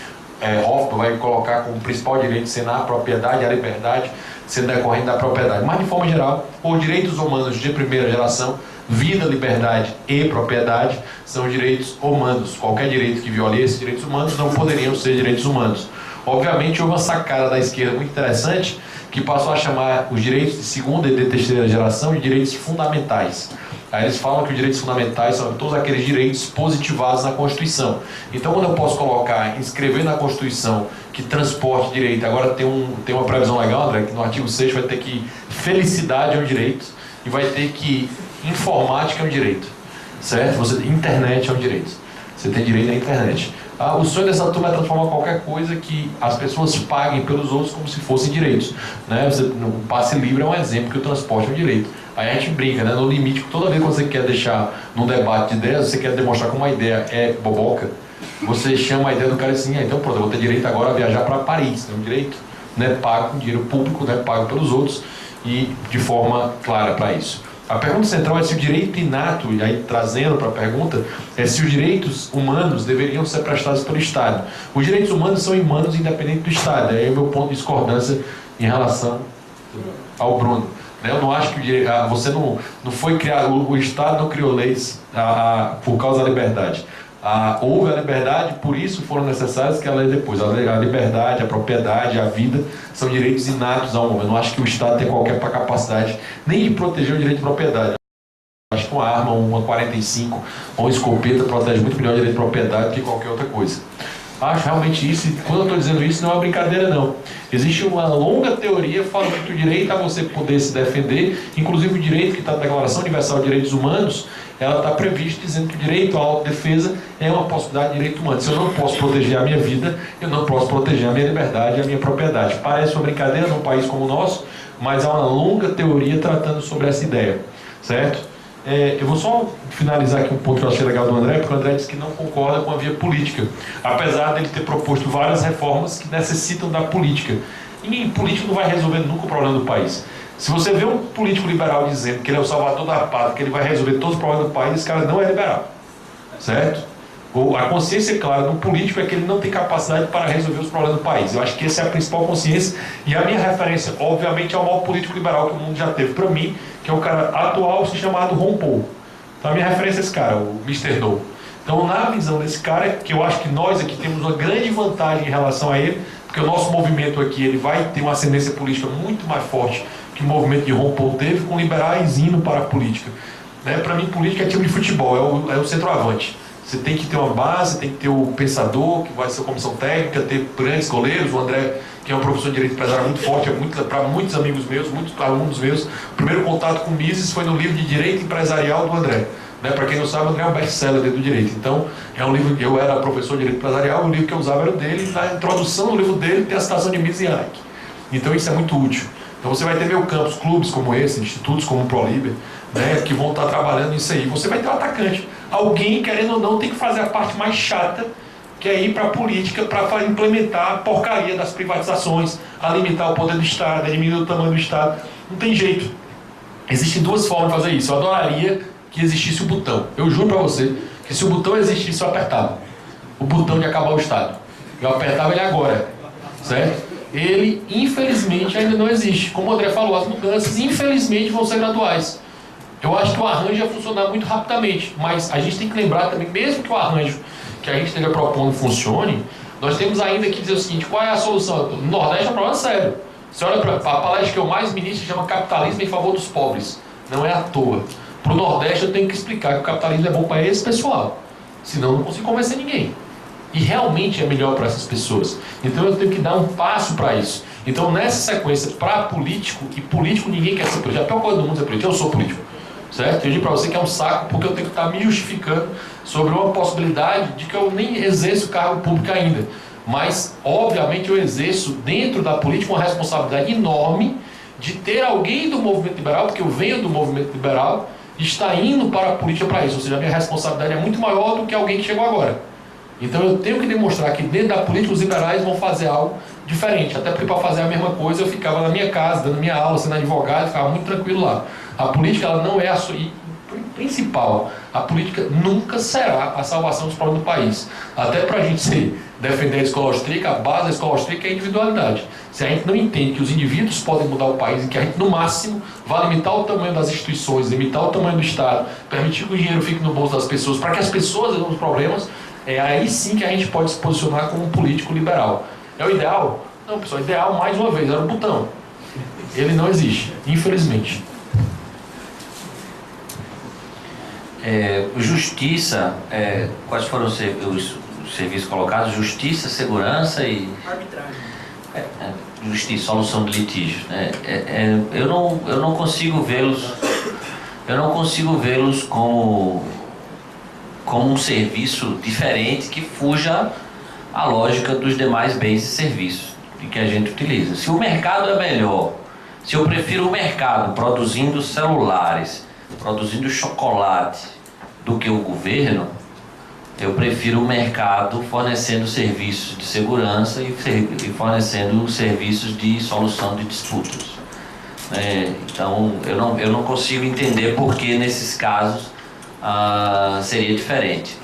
Hoffman vai colocar como principal direito sendo a propriedade, a liberdade, sendo decorrente da propriedade. Mas, de forma geral, os direitos humanos de primeira geração, vida, liberdade e propriedade, são direitos humanos. Qualquer direito que viole esses direitos humanos não poderiam ser direitos humanos. Obviamente, houve uma sacada da esquerda muito interessante, que passou a chamar os direitos de segunda e de terceira geração de direitos fundamentais. Aí eles falam que os direitos fundamentais são todos aqueles direitos positivados na Constituição. Então, quando eu posso colocar, inscrever na Constituição que transporte direito, agora tem uma previsão legal, André, que no artigo 6 vai ter que felicidade é um direito e vai ter que informática é um direito, certo? Internet é um direito. Você tem direito à internet. O sonho dessa turma é transformar qualquer coisa que as pessoas paguem pelos outros como se fossem direitos, né? O passe livre é um exemplo que o transporte é um direito. Aí a gente brinca, né? No limite, toda vez que você quer deixar num debate de ideias, você quer demonstrar que uma ideia é boboca, você chama a ideia do cara assim, então pronto, eu vou ter direito agora a viajar para Paris, é um direito, né? Pago com dinheiro público, né? Pago pelos outros e de forma clara para isso. A pergunta central é se o direito inato, e aí trazendo para a pergunta, é se os direitos humanos deveriam ser prestados pelo Estado. Os direitos humanos são humanos independente do Estado. É o meu ponto de discordância em relação ao Bruno. Eu não acho que você não foi criado, o Estado não criou leis por causa da liberdade. Houve a liberdade, por isso foram necessárias que a lei depois. A liberdade, a propriedade, a vida são direitos inatos ao homem. Eu não acho que o Estado tem qualquer capacidade nem de proteger o direito de propriedade. Eu acho que uma arma, uma 45 ou uma escopeta protege muito melhor o direito de propriedade do que qualquer outra coisa. Acho realmente isso, e quando eu estou dizendo isso não é uma brincadeira não. Existe uma longa teoria falando que o direito a você poder se defender, inclusive o direito que está na Declaração Universal de Direitos Humanos, ela está prevista dizendo que o direito à autodefesa é uma possibilidade de direito humano. Se eu não posso proteger a minha vida, eu não posso proteger a minha liberdade e a minha propriedade. Parece uma brincadeira num país como o nosso, mas há uma longa teoria tratando sobre essa ideia, certo? Eu vou só finalizar aqui um ponto que eu achei legal do André, porque o André disse que não concorda com a via política, apesar dele ter proposto várias reformas que necessitam da política. E político não vai resolver nunca o problema do país. Se você vê um político liberal dizendo que ele é o salvador da pátria, que ele vai resolver todos os problemas do país, esse cara não é liberal, certo? A consciência clara do político é que ele não tem capacidade para resolver os problemas do país. Eu acho que essa é a principal consciência, e a minha referência, obviamente, é o maior político liberal que o mundo já teve para mim, que é o cara atual, chamado Ron Paul. Então a minha referência é esse cara, o Mr. No. Então, na visão desse cara, que eu acho que nós aqui temos uma grande vantagem em relação a ele, porque o nosso movimento aqui ele vai ter uma ascendência política muito mais forte que o movimento de Ron Paul teve, com liberais indo para a política. Para mim, política é time de futebol, é o centroavante. Você tem que ter uma base, tem que ter o pensador, que vai ser a comissão técnica, ter grandes goleiros. O André, que é um professor de direito empresarial muito forte, para muitos amigos meus, muitos alunos meus. O primeiro contato com o Mises foi no livro de Direito Empresarial do André. Para quem não sabe, o André é um best-seller dentro do direito. Então, é um livro, eu era professor de direito empresarial, o livro que eu usava era o dele, na introdução do livro dele tem a citação de Mises e Hayek. Então, isso é muito útil. Então, você vai ter meio campos, clubes como esse, institutos como o ProLiber, que vão estar trabalhando nisso aí. Você vai ter um atacante. Alguém, querendo ou não, tem que fazer a parte mais chata que é ir para a política para implementar a porcaria das privatizações, a limitar o poder do Estado, a diminuir o tamanho do Estado. Não tem jeito. Existem duas formas de fazer isso. Eu adoraria que existisse o botão. Eu juro para você que se o botão existisse, eu apertava. O botão de acabar o Estado. Eu apertava ele agora. Certo? Ele, infelizmente, ainda não existe. Como o André falou, as mudanças, infelizmente, vão ser graduais. Eu acho que o arranjo ia funcionar muito rapidamente, mas a gente tem que lembrar também, mesmo que o arranjo que a gente esteja propondo funcione, nós temos ainda que dizer o seguinte: qual é a solução? No Nordeste é um problema sério. Você olha para a palestra que eu mais ministro, chama Capitalismo em Favor dos Pobres. Não é à toa. Para o Nordeste eu tenho que explicar que o capitalismo é bom para esse pessoal, senão eu não consigo convencer ninguém. E realmente é melhor para essas pessoas. Então eu tenho que dar um passo para isso. Então nessa sequência, para político, e político ninguém quer ser político, a pior coisa do mundo é político, eu sou político. Certo? Eu digo para você que é um saco, porque eu tenho que estar me justificando sobre uma possibilidade de que eu nem exerço cargo público ainda. Mas, obviamente, eu exerço dentro da política uma responsabilidade enorme de ter alguém do movimento liberal, porque eu venho do movimento liberal, e está indo para a política para isso. Ou seja, a minha responsabilidade é muito maior do que alguém que chegou agora. Então eu tenho que demonstrar que dentro da política os liberais vão fazer algo diferente. Até porque para fazer a mesma coisa eu ficava na minha casa, dando minha aula, sendo advogado, ficava muito tranquilo lá. A política ela não é a sua... E, principal, a política nunca será a salvação dos problemas do país. Até para a gente defender a escola austríaca, a base da escola austríaca é a individualidade. Se a gente não entende que os indivíduos podem mudar o país e que a gente, no máximo, vai limitar o tamanho das instituições, limitar o tamanho do Estado, permitir que o dinheiro fique no bolso das pessoas, para que as pessoas resolvam os problemas, é aí sim que a gente pode se posicionar como um político liberal. É o ideal? Não, pessoal, o ideal, mais uma vez, era o botão. Ele não existe, infelizmente. Justiça, quais foram os serviços colocados? Justiça, segurança e... Arbitragem. Justiça, solução de litígios. Eu não consigo vê-los como um serviço diferente que fuja à lógica dos demais bens e serviços que a gente utiliza. Se o mercado é melhor, se eu prefiro o mercado produzindo celulares, produzindo chocolate, do que o governo, eu prefiro o mercado fornecendo serviços de segurança e fornecendo serviços de solução de disputas. Então, eu não consigo entender por que nesses casos seria diferente.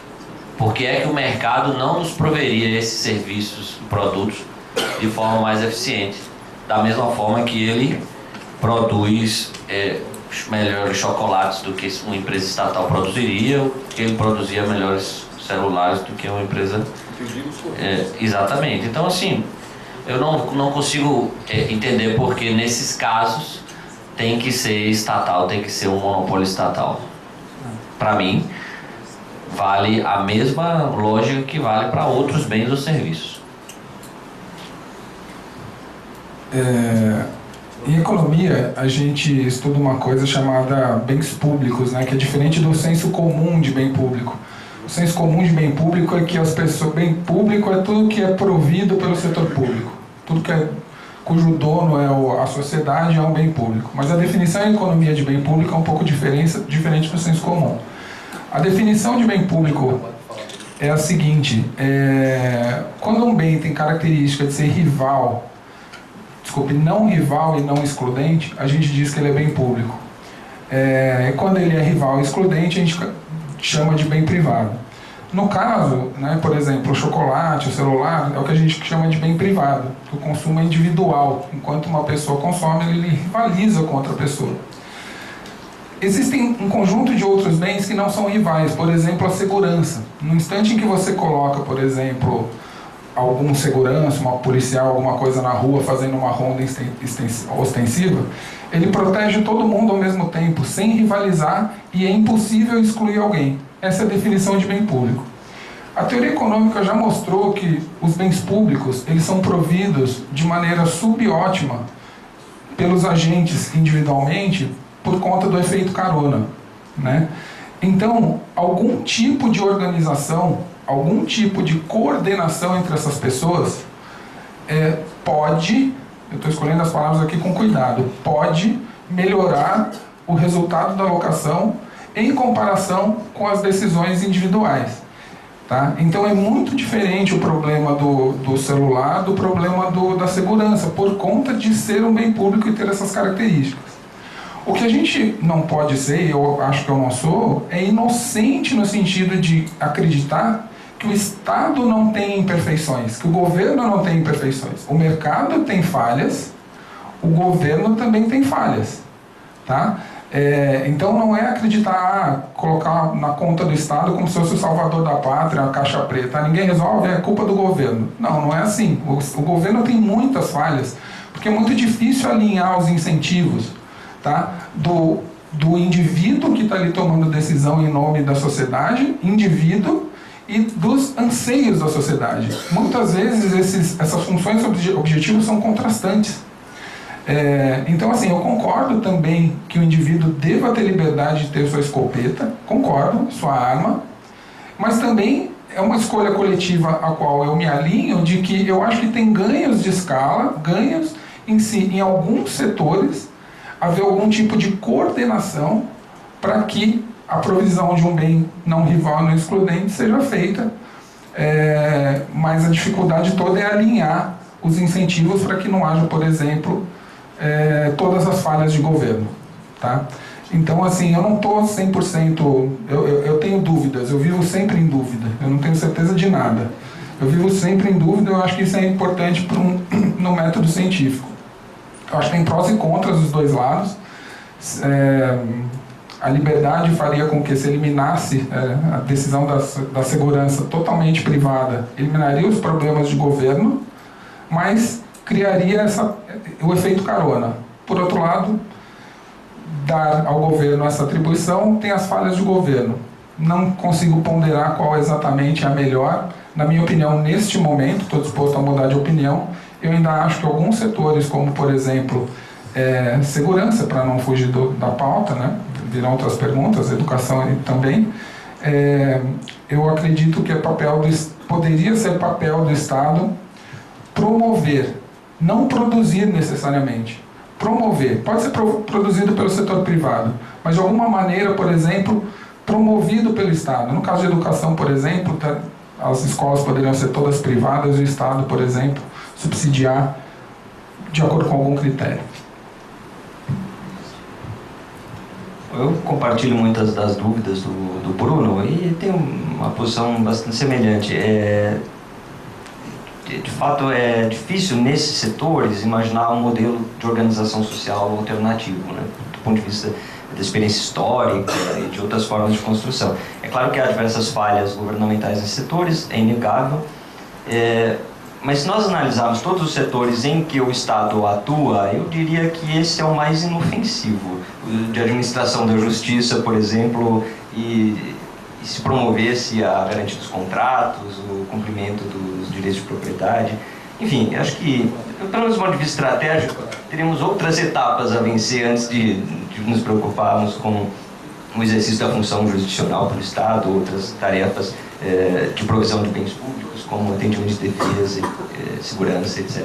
Por que é que o mercado não nos proveria esses serviços e produtos de forma mais eficiente, da mesma forma que ele produz melhores chocolates do que uma empresa estatal produziria, ou que ele produzia melhores celulares do que uma empresa... exatamente. Então, assim, eu não consigo entender por que nesses casos tem que ser estatal, tem que ser um monopólio estatal. Para mim, vale a mesma lógica que vale para outros bens ou serviços. Em economia, a gente estuda uma coisa chamada bens públicos, né, que é diferente do senso comum de bem público. O senso comum de bem público é que as pessoas... Bem público é tudo que é provido pelo setor público. Tudo cujo dono é a sociedade é um bem público. Mas a definição em economia de bem público é um pouco diferente do senso comum. A definição de bem público é a seguinte: quando um bem tem característica de ser não rival e não excludente, a gente diz que ele é bem público. Quando ele é rival e excludente, a gente chama de bem privado. No caso, né, por exemplo, o chocolate, o celular, é o que a gente chama de bem privado, que o consumo é individual. Enquanto uma pessoa consome, ele rivaliza com outra pessoa. Existem um conjunto de outros bens que não são rivais, por exemplo, a segurança. No instante em que você coloca, por exemplo, algum segurança, uma policial, alguma coisa na rua fazendo uma ronda ostensiva, ele protege todo mundo ao mesmo tempo, sem rivalizar, e é impossível excluir alguém. Essa é a definição de bem público. A teoria econômica já mostrou que os bens públicos eles são providos de maneira subótima pelos agentes individualmente por conta do efeito carona, né? Então, algum tipo de organização, algum tipo de coordenação entre essas pessoas pode, eu estou escolhendo as palavras aqui com cuidado, pode melhorar o resultado da alocação em comparação com as decisões individuais. Tá? Então é muito diferente o problema do celular do problema da segurança, por conta de ser um bem público e ter essas características. O que a gente não pode ser, e eu acho que eu não sou, é inocente no sentido de acreditar que o Estado não tem imperfeições, que o governo não tem imperfeições. O mercado tem falhas, o governo também tem falhas. Tá? Então não é acreditar, colocar na conta do Estado como se fosse o salvador da pátria, a caixa preta. Ninguém resolve, é culpa do governo. Não é assim. O governo tem muitas falhas, porque é muito difícil alinhar os incentivos, tá? do indivíduo que está ali tomando decisão em nome da sociedade, indivíduo, e dos anseios da sociedade. Muitas vezes essas funções objetivos são contrastantes. Então, assim, eu concordo também que o indivíduo deva ter liberdade de ter sua escopeta, concordo, sua arma, mas também é uma escolha coletiva a qual eu me alinho, de que eu acho que tem ganhos de escala, ganhos em alguns setores, haver algum tipo de coordenação para que a provisão de um bem não rival, não excludente, seja feita, mas a dificuldade toda é alinhar os incentivos para que não haja, por exemplo, todas as falhas de governo. Tá? Então, assim, eu não estou 100%, eu tenho dúvidas, eu vivo sempre em dúvida, eu não tenho certeza de nada. Eu vivo sempre em dúvida, eu acho que isso é importante no método científico. Eu acho que tem prós e contras dos dois lados. A liberdade faria com que se eliminasse a decisão da segurança totalmente privada, eliminaria os problemas de governo, mas criaria o efeito carona. Por outro lado, dar ao governo essa atribuição tem as falhas do governo. Não consigo ponderar qual exatamente é a melhor. Na minha opinião, neste momento, estou disposto a mudar de opinião, eu ainda acho que alguns setores, como por exemplo, segurança, para não fugir da pauta, né? Virão outras perguntas, educação também, eu acredito que poderia ser papel do Estado promover, não produzir necessariamente, promover. Pode ser produzido pelo setor privado, mas de alguma maneira, por exemplo, promovido pelo Estado. No caso de educação, por exemplo, as escolas poderiam ser todas privadas e o Estado, por exemplo, subsidiar de acordo com algum critério. Eu compartilho muitas das dúvidas do Bruno e tenho uma posição bastante semelhante. De fato, é difícil nesses setores imaginar um modelo de organização social alternativo, né? Do ponto de vista da experiência histórica e de outras formas de construção. É claro que há diversas falhas governamentais nesses setores, é inegável, mas se nós analisarmos todos os setores em que o Estado atua, eu diria que esse é o mais inofensivo. O de administração da justiça, por exemplo, e se promovesse a garantia dos contratos, o cumprimento dos direitos de propriedade. Enfim, acho que, pelo menos do ponto de vista estratégico, teríamos outras etapas a vencer antes de nos preocuparmos com o exercício da função jurisdicional pelo Estado, outras tarefas de provisão de bens públicos, como atendimento de defesa, segurança, etc.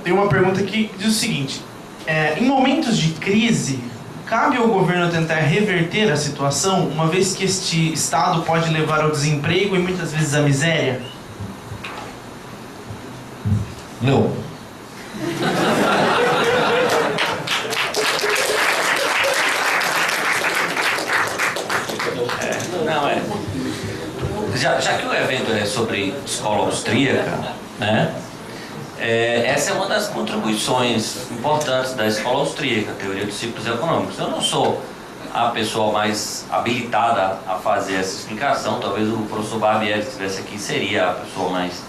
Tem uma pergunta aqui que diz o seguinte: em momentos de crise, cabe ao governo tentar reverter a situação, uma vez que este Estado pode levar ao desemprego e muitas vezes à miséria? Não. Já que o evento é sobre escola austríaca, né? Essa é uma das contribuições importantes da escola austríaca, a teoria dos ciclos econômicos. Eu não sou a pessoa mais habilitada a fazer essa explicação, talvez o professor Barbieri, que estivesse aqui, seria a pessoa mais...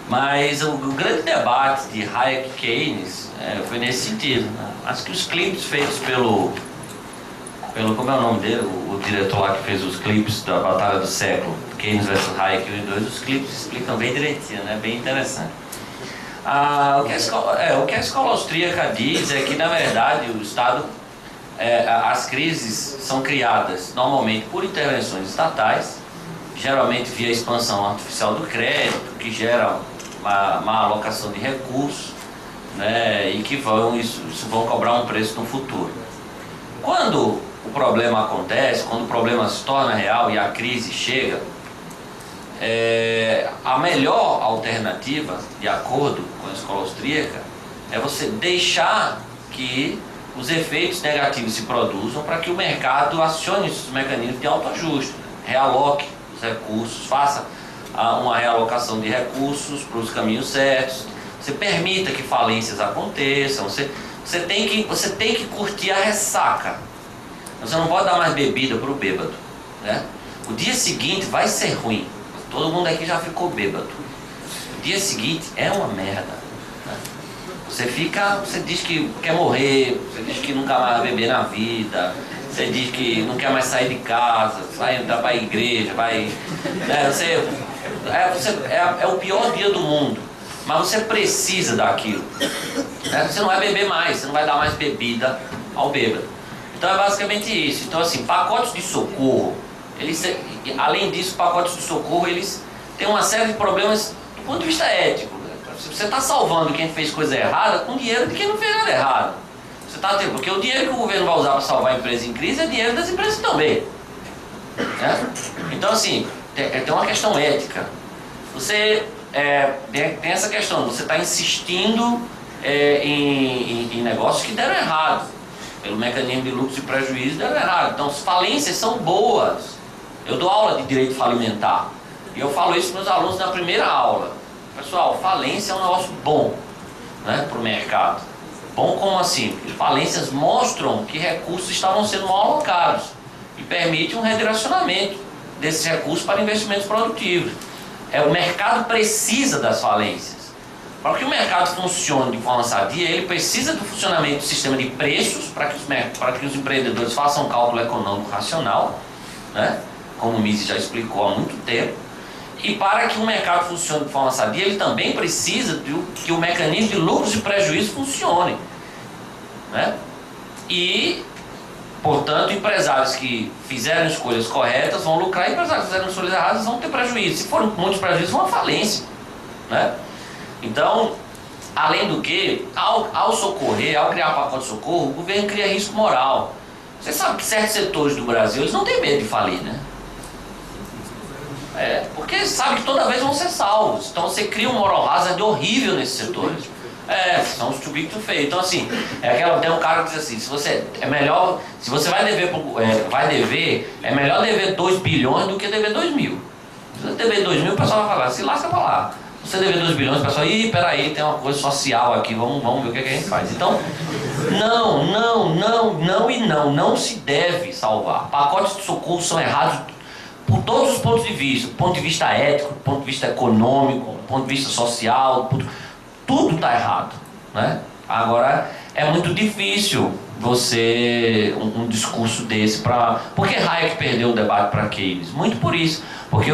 Mas o grande debate de Hayek e Keynes foi nesse sentido, né? Acho que os clipes feitos pelo como é o nome dele, o diretor lá que fez os clipes da Batalha do Século, Keynes versus Hayek 1 e 2, os clipes explicam bem direitinho, né? Bem interessante. O que a escola austríaca diz é que, na verdade, o Estado, as crises são criadas normalmente por intervenções estatais, geralmente via expansão artificial do crédito, que gera uma má alocação de recursos, né, e que isso vão cobrar um preço no futuro. Quando o problema acontece, quando o problema se torna real e a crise chega, a melhor alternativa, de acordo com a escola austríaca, é você deixar que os efeitos negativos se produzam para que o mercado acione esses mecanismos de autoajuste, realoque os recursos, faça uma realocação de recursos para os caminhos certos, você permita que falências aconteçam, você tem que curtir a ressaca. Você não pode dar mais bebida para o bêbado, né? O dia seguinte vai ser ruim, todo mundo aqui já ficou bêbado. O dia seguinte é uma merda, né? Você diz que quer morrer, você diz que nunca mais vai beber na vida, você diz que não quer mais sair de casa, vai entrar para a igreja, vai... Né, é o pior dia do mundo, mas você precisa daquilo, né? Você não vai beber mais, você não vai dar mais bebida ao bêbado. Então é basicamente isso. Então assim, pacotes de socorro, além disso, pacotes de socorro, eles têm uma série de problemas do ponto de vista ético. Você está salvando quem fez coisa errada com dinheiro de quem não fez nada errado. Porque o dinheiro que o governo vai usar para salvar a empresa em crise é dinheiro das empresas também, né? Então assim, tem uma questão ética. Você tem essa questão, você está insistindo em negócios que deram errado. Pelo mecanismo de lucros e prejuízos deram errado. Então as falências são boas. Eu dou aula de direito falimentar e eu falo isso para os meus alunos na primeira aula. Pessoal, falência é um negócio bom, né, para o mercado. Bom como assim? Porque falências mostram que recursos estavam sendo mal alocados e permite um redirecionamento desses recursos para investimentos produtivos. O mercado precisa das falências. Para que o mercado funcione de forma sadia, ele precisa do funcionamento do sistema de preços para que os empreendedores façam um cálculo econômico racional, né, como o Mises já explicou há muito tempo. E para que o mercado funcione de forma sadia, ele também precisa que o mecanismo de lucros e prejuízos funcione, né? E, portanto, empresários que fizeram escolhas corretas vão lucrar, e empresários que fizeram escolhas erradas vão ter prejuízo. Se forem muitos prejuízos, vão à falência, né? Então, além do que, ao socorrer, ao criar pacote de socorro, o governo cria risco moral. Você sabe que certos setores do Brasil, eles não têm medo de falir, né? Porque sabe que toda vez vão ser salvos. Então você cria um moral hazard horrível nesses setores. São os too big to fail. Então assim, tem um cara que diz assim, se você vai dever, é melhor dever 2 bilhões do que dever 2 mil. Se você dever 2 mil, o pessoal vai falar, se lasca pra lá. Se você dever 2 bilhões, o pessoal, peraí, tem uma coisa social aqui, vamos ver o que a gente faz. Então, não se deve salvar. Pacotes de socorro são errados por todos os pontos de vista, do ponto de vista ético, do ponto de vista econômico, do ponto de vista social, tudo está errado, né? Agora, é muito difícil um discurso desse Por que Hayek perdeu o debate para Keynes? Muito por isso, porque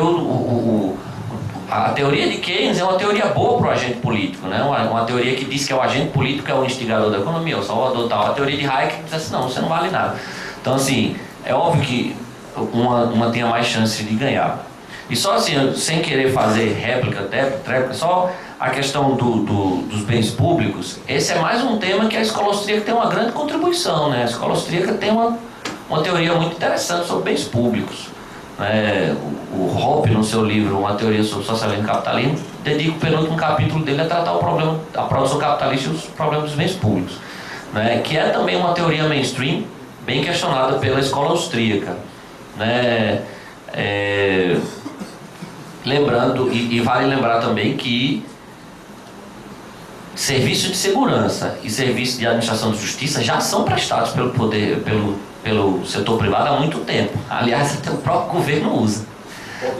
a teoria de Keynes é uma teoria boa para o agente político, né? Uma teoria que diz que o agente político é o instigador da economia, o salvador tal. A teoria de Hayek diz assim, não, você não vale nada. Então assim, é óbvio que uma tenha mais chance de ganhar. E só assim, sem querer fazer réplica, só a questão dos bens públicos, esse é mais um tema que a escola austríaca tem uma grande contribuição, né? A escola austríaca tem uma teoria muito interessante sobre bens públicos. O Hoppe, no seu livro Uma Teoria sobre Socialismo e Capitalismo, dedica o penúltimo capítulo dele a tratar a produção capitalista e os problemas dos bens públicos, né? Que é também uma teoria mainstream, bem questionada pela escola austríaca, né? Lembrando, e vale lembrar também que serviço de segurança e serviço de administração de justiça já são prestados pelo setor privado há muito tempo. Aliás, até o próprio governo usa,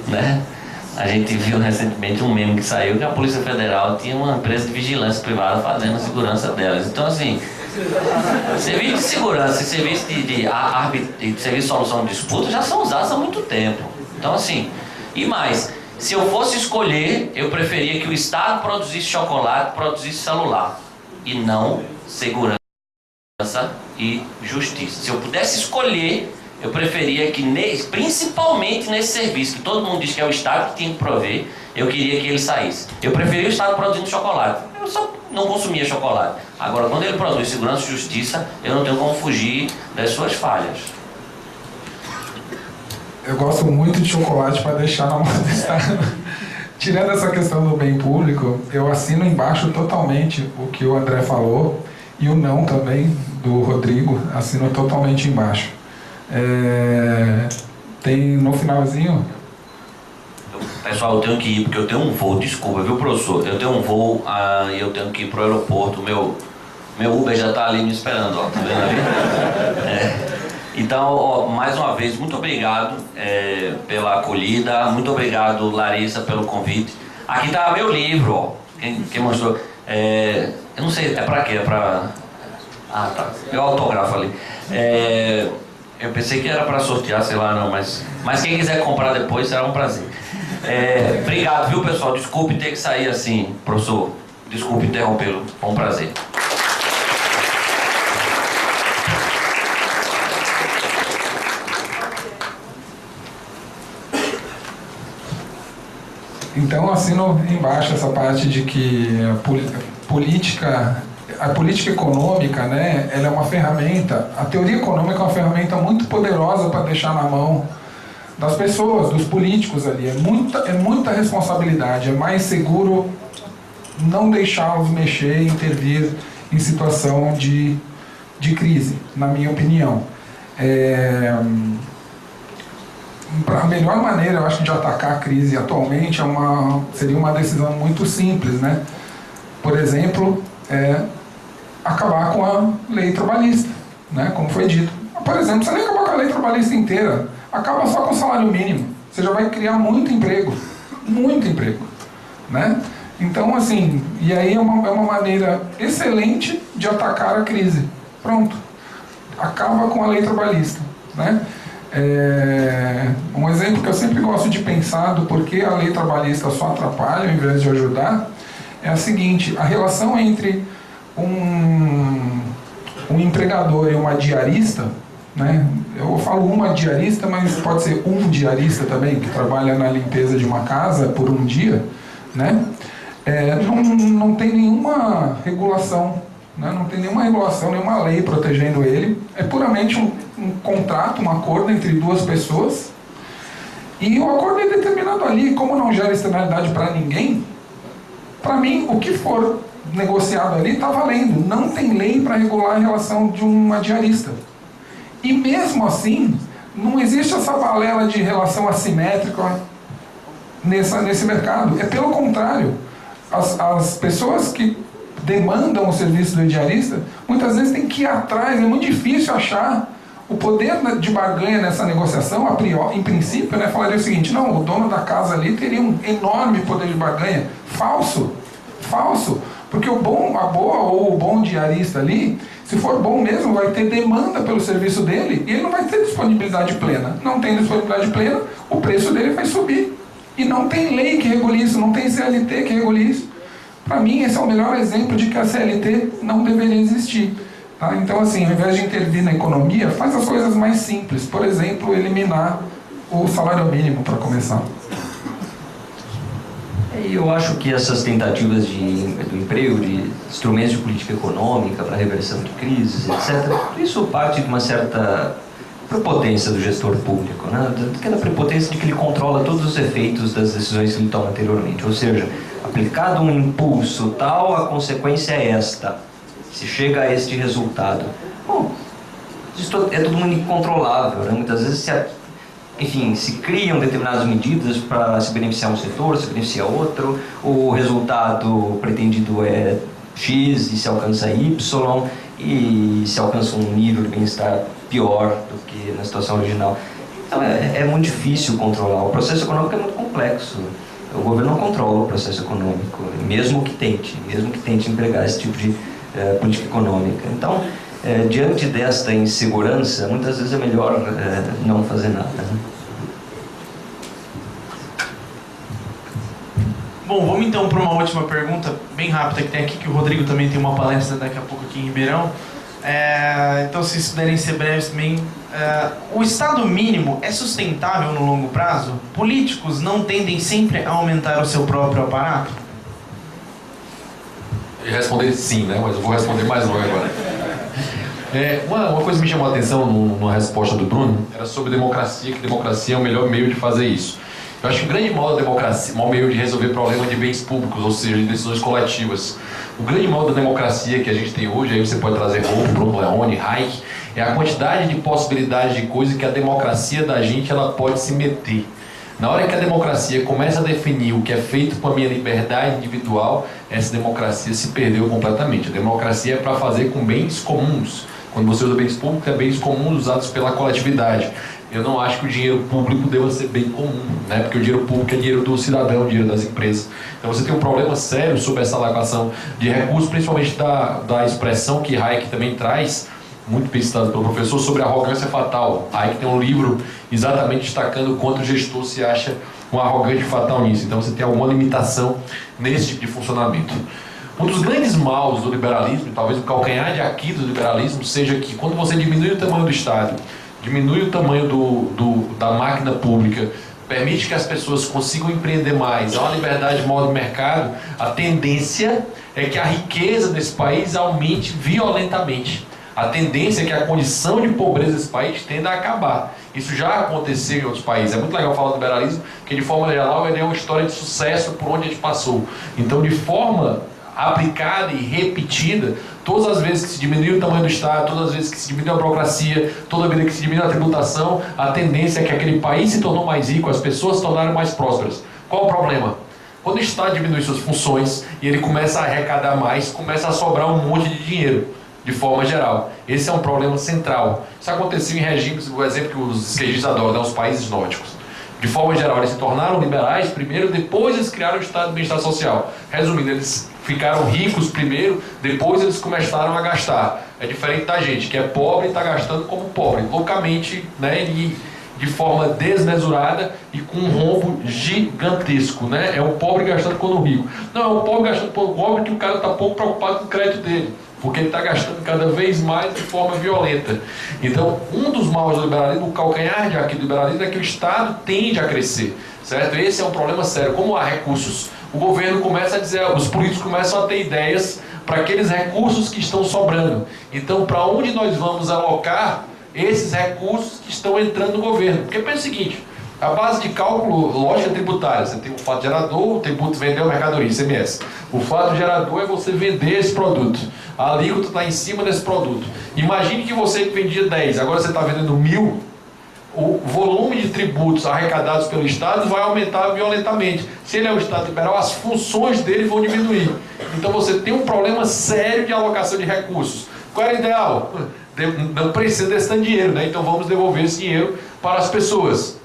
né? A gente viu recentemente um meme que saiu que a Polícia Federal tinha uma empresa de vigilância privada fazendo a segurança delas. Então assim, serviço de segurança e serviço de serviço de solução de disputas já são usados há muito tempo. Então assim, e mais, se eu fosse escolher, eu preferia que o Estado produzisse chocolate, produzisse celular, e não segurança e justiça. Se eu pudesse escolher, eu preferia que, principalmente nesse serviço, que todo mundo diz que é o Estado que tinha que prover, eu queria que ele saísse. Eu preferia o Estado produzindo chocolate. Eu só não consumia chocolate. Agora, quando ele produz segurança e justiça, eu não tenho como fugir das suas falhas. Eu gosto muito de chocolate para deixar na mão do Estado. Tirando essa questão do bem público, eu assino embaixo totalmente o que o André falou, e o não também, do Rodrigo, assino totalmente embaixo. Tem no finalzinho... Pessoal, eu tenho que ir porque eu tenho um voo, desculpa, viu, professor? Eu tenho um voo e eu tenho que ir pro aeroporto. Meu Uber já está ali me esperando, ó, tá vendo ali? Então, ó, mais uma vez, muito obrigado pela acolhida, muito obrigado, Larissa, pelo convite. Aqui tá meu livro, ó, quem mostrou. Eu não sei, é pra quê? É pra... Ah, tá, eu autografo ali. Eu pensei que era para sortear, sei lá, não, mas quem quiser comprar depois será um prazer. Obrigado, viu, pessoal? Desculpe ter que sair assim, professor. Desculpe interrompê-lo. Foi um prazer. Então, assino embaixo essa parte de que a política econômica, né, ela é uma ferramenta, a teoria econômica é uma ferramenta muito poderosa para deixar na mão das pessoas, dos políticos ali. É muita responsabilidade, é mais seguro não deixá-los mexer e intervir em situação de crise, na minha opinião. A melhor maneira, eu acho, de atacar a crise atualmente seria uma decisão muito simples, né? Por exemplo, acabar com a lei trabalhista, né? Como foi dito. Por exemplo, você nem acabar com a lei trabalhista inteira, acaba só com o salário mínimo. Você já vai criar muito emprego, né? Então, assim, e aí é uma maneira excelente de atacar a crise. Pronto. Acaba com a lei trabalhista, né? Um exemplo que eu sempre gosto de pensar do porquê a lei trabalhista só atrapalha ao invés de ajudar é a seguinte: a relação entre um empregador e uma diarista, né? Eu falo uma diarista, mas pode ser um diarista também, que trabalha na limpeza de uma casa por um dia, né? Não tem nenhuma regulação, né? Não tem nenhuma regulação, nenhuma lei protegendo ele. É puramente um contrato, um acordo entre duas pessoas, e o acordo é determinado ali. Como não gera externalidade para ninguém, para mim, o que for negociado ali está valendo. Não tem lei para regular a relação de uma diarista. E mesmo assim, não existe essa balela de relação assimétrica nesse mercado. É pelo contrário. As pessoas que demandam o serviço do diarista, muitas vezes tem que ir atrás. É muito difícil achar o poder de barganha nessa negociação. A priori, em princípio, né, falaria o seguinte: não, o dono da casa ali teria um enorme poder de barganha. Falso, porque o bom diarista ali, se for bom mesmo, vai ter demanda pelo serviço dele, e ele não vai ter disponibilidade plena. Não tem disponibilidade plena, o preço dele vai subir. E não tem lei que regule isso, não tem CLT que regule isso. Para mim, esse é o melhor exemplo de que a CLT não deveria existir. Tá? Então, assim, ao invés de intervir na economia, faz as coisas mais simples. Por exemplo, eliminar o salário mínimo, para começar. Eu acho que essas tentativas do emprego de instrumentos de política econômica para reversão de crises, etc., isso parte de uma certa prepotência do gestor público, né? Daquela prepotência de que ele controla todos os efeitos das decisões que ele toma anteriormente. Ou seja, aplicado um impulso tal, a consequência é esta. Se chega a este resultado. Bom, isso é tudo muito incontrolável, né? Muitas vezes se criam determinadas medidas para se beneficiar um setor, se beneficiar outro, o resultado pretendido é X e se alcança Y, e se alcança um nível de bem-estar pior do que na situação original. Então é muito difícil controlar. O processo econômico é muito complexo. O governo não controla o processo econômico, mesmo que tente empregar esse tipo de política econômica. Então, diante desta insegurança, muitas vezes é melhor não fazer nada, né? Bom, vamos então para uma última pergunta bem rápida que tem aqui, que o Rodrigo também tem uma palestra daqui a pouco aqui em Ribeirão. Então, se vocês puderem ser breves também. O Estado mínimo é sustentável no longo prazo? Políticos não tendem sempre a aumentar o seu próprio aparato? Eu ia responder sim, né? Mas eu vou responder mais longe agora. Uma coisa que me chamou a atenção numa resposta do Bruno era sobre democracia, que democracia é o melhor meio de fazer isso. Eu acho que o grande mal da democracia, o maior meio de resolver problemas de bens públicos, ou seja, de decisões coletivas. O grande mal da democracia que a gente tem hoje, aí você pode trazer Rolf, Bruno Leone, Hayek, é a quantidade de possibilidades de coisas que a democracia da gente ela pode se meter. Na hora que a democracia começa a definir o que é feito com a minha liberdade individual, essa democracia se perdeu completamente. A democracia é para fazer com bens comuns. Quando você usa bens públicos, é bens comuns usados pela coletividade. Eu não acho que o dinheiro público deva ser bem comum, né? Porque o dinheiro público é dinheiro do cidadão, dinheiro das empresas. Então você tem um problema sério sobre essa alocação de recursos, principalmente da expressão que Hayek também traz, muito bem citado pelo professor, sobre a arrogância fatal. Hayek tem um livro exatamente destacando o quanto o gestor se acha um arrogante fatal nisso. Então você tem alguma limitação nesse tipo de funcionamento. Um dos grandes maus do liberalismo, e talvez o calcanhar de Aquiles do liberalismo, seja que quando você diminui o tamanho do Estado, diminui o tamanho da máquina pública, permite que as pessoas consigam empreender mais, há uma liberdade maior do mercado, a tendência é que a riqueza desse país aumente violentamente. A tendência é que a condição de pobreza desse país tenda a acabar. Isso já aconteceu em outros países. É muito legal falar do liberalismo, porque de forma geral ele é uma história de sucesso por onde a gente passou. Então, de forma aplicada e repetida, todas as vezes que se diminui o tamanho do Estado, todas as vezes que se diminui a burocracia, toda vez que se diminui a tributação, a tendência é que aquele país se tornou mais rico, as pessoas se tornaram mais prósperas. Qual o problema? Quando o Estado diminui suas funções e ele começa a arrecadar mais, começa a sobrar um monte de dinheiro, de forma geral. Esse é um problema central. Isso aconteceu em regimes, o exemplo que os esquerdistas adoram, né, os países nórdicos. De forma geral, eles se tornaram liberais primeiro, depois eles criaram o Estado de Bem-Estar Social. Resumindo, eles ficaram ricos primeiro, depois eles começaram a gastar. É diferente da gente, que é pobre e está gastando como pobre, loucamente, né, e de forma desmesurada e com um rombo gigantesco, né? É o pobre gastando quando o rico. Não, é o pobre gastando quando o pobre, que o cara está pouco preocupado com o crédito dele, porque ele está gastando cada vez mais de forma violenta. Então, um dos maus do liberalismo, o calcanhar de Aquiles do liberalismo, é que o Estado tende a crescer, certo? Esse é um problema sério. Como há recursos, o governo começa a dizer, os políticos começam a ter ideias para aqueles recursos que estão sobrando. Então, para onde nós vamos alocar esses recursos que estão entrando no governo? Porque pensa o seguinte, a base de cálculo, lógica tributária, você tem o fato gerador, o tributo vendeu a mercadoria, ICMS. O fato gerador é você vender esse produto. A alíquota está em cima desse produto. Imagine que você vendia 10, agora você está vendendo 1.000, o volume de tributos arrecadados pelo Estado vai aumentar violentamente. Se ele é um Estado liberal, as funções dele vão diminuir. Então você tem um problema sério de alocação de recursos. Qual é o ideal? Não precisa desse tanto dinheiro, né? Então vamos devolver esse dinheiro para as pessoas.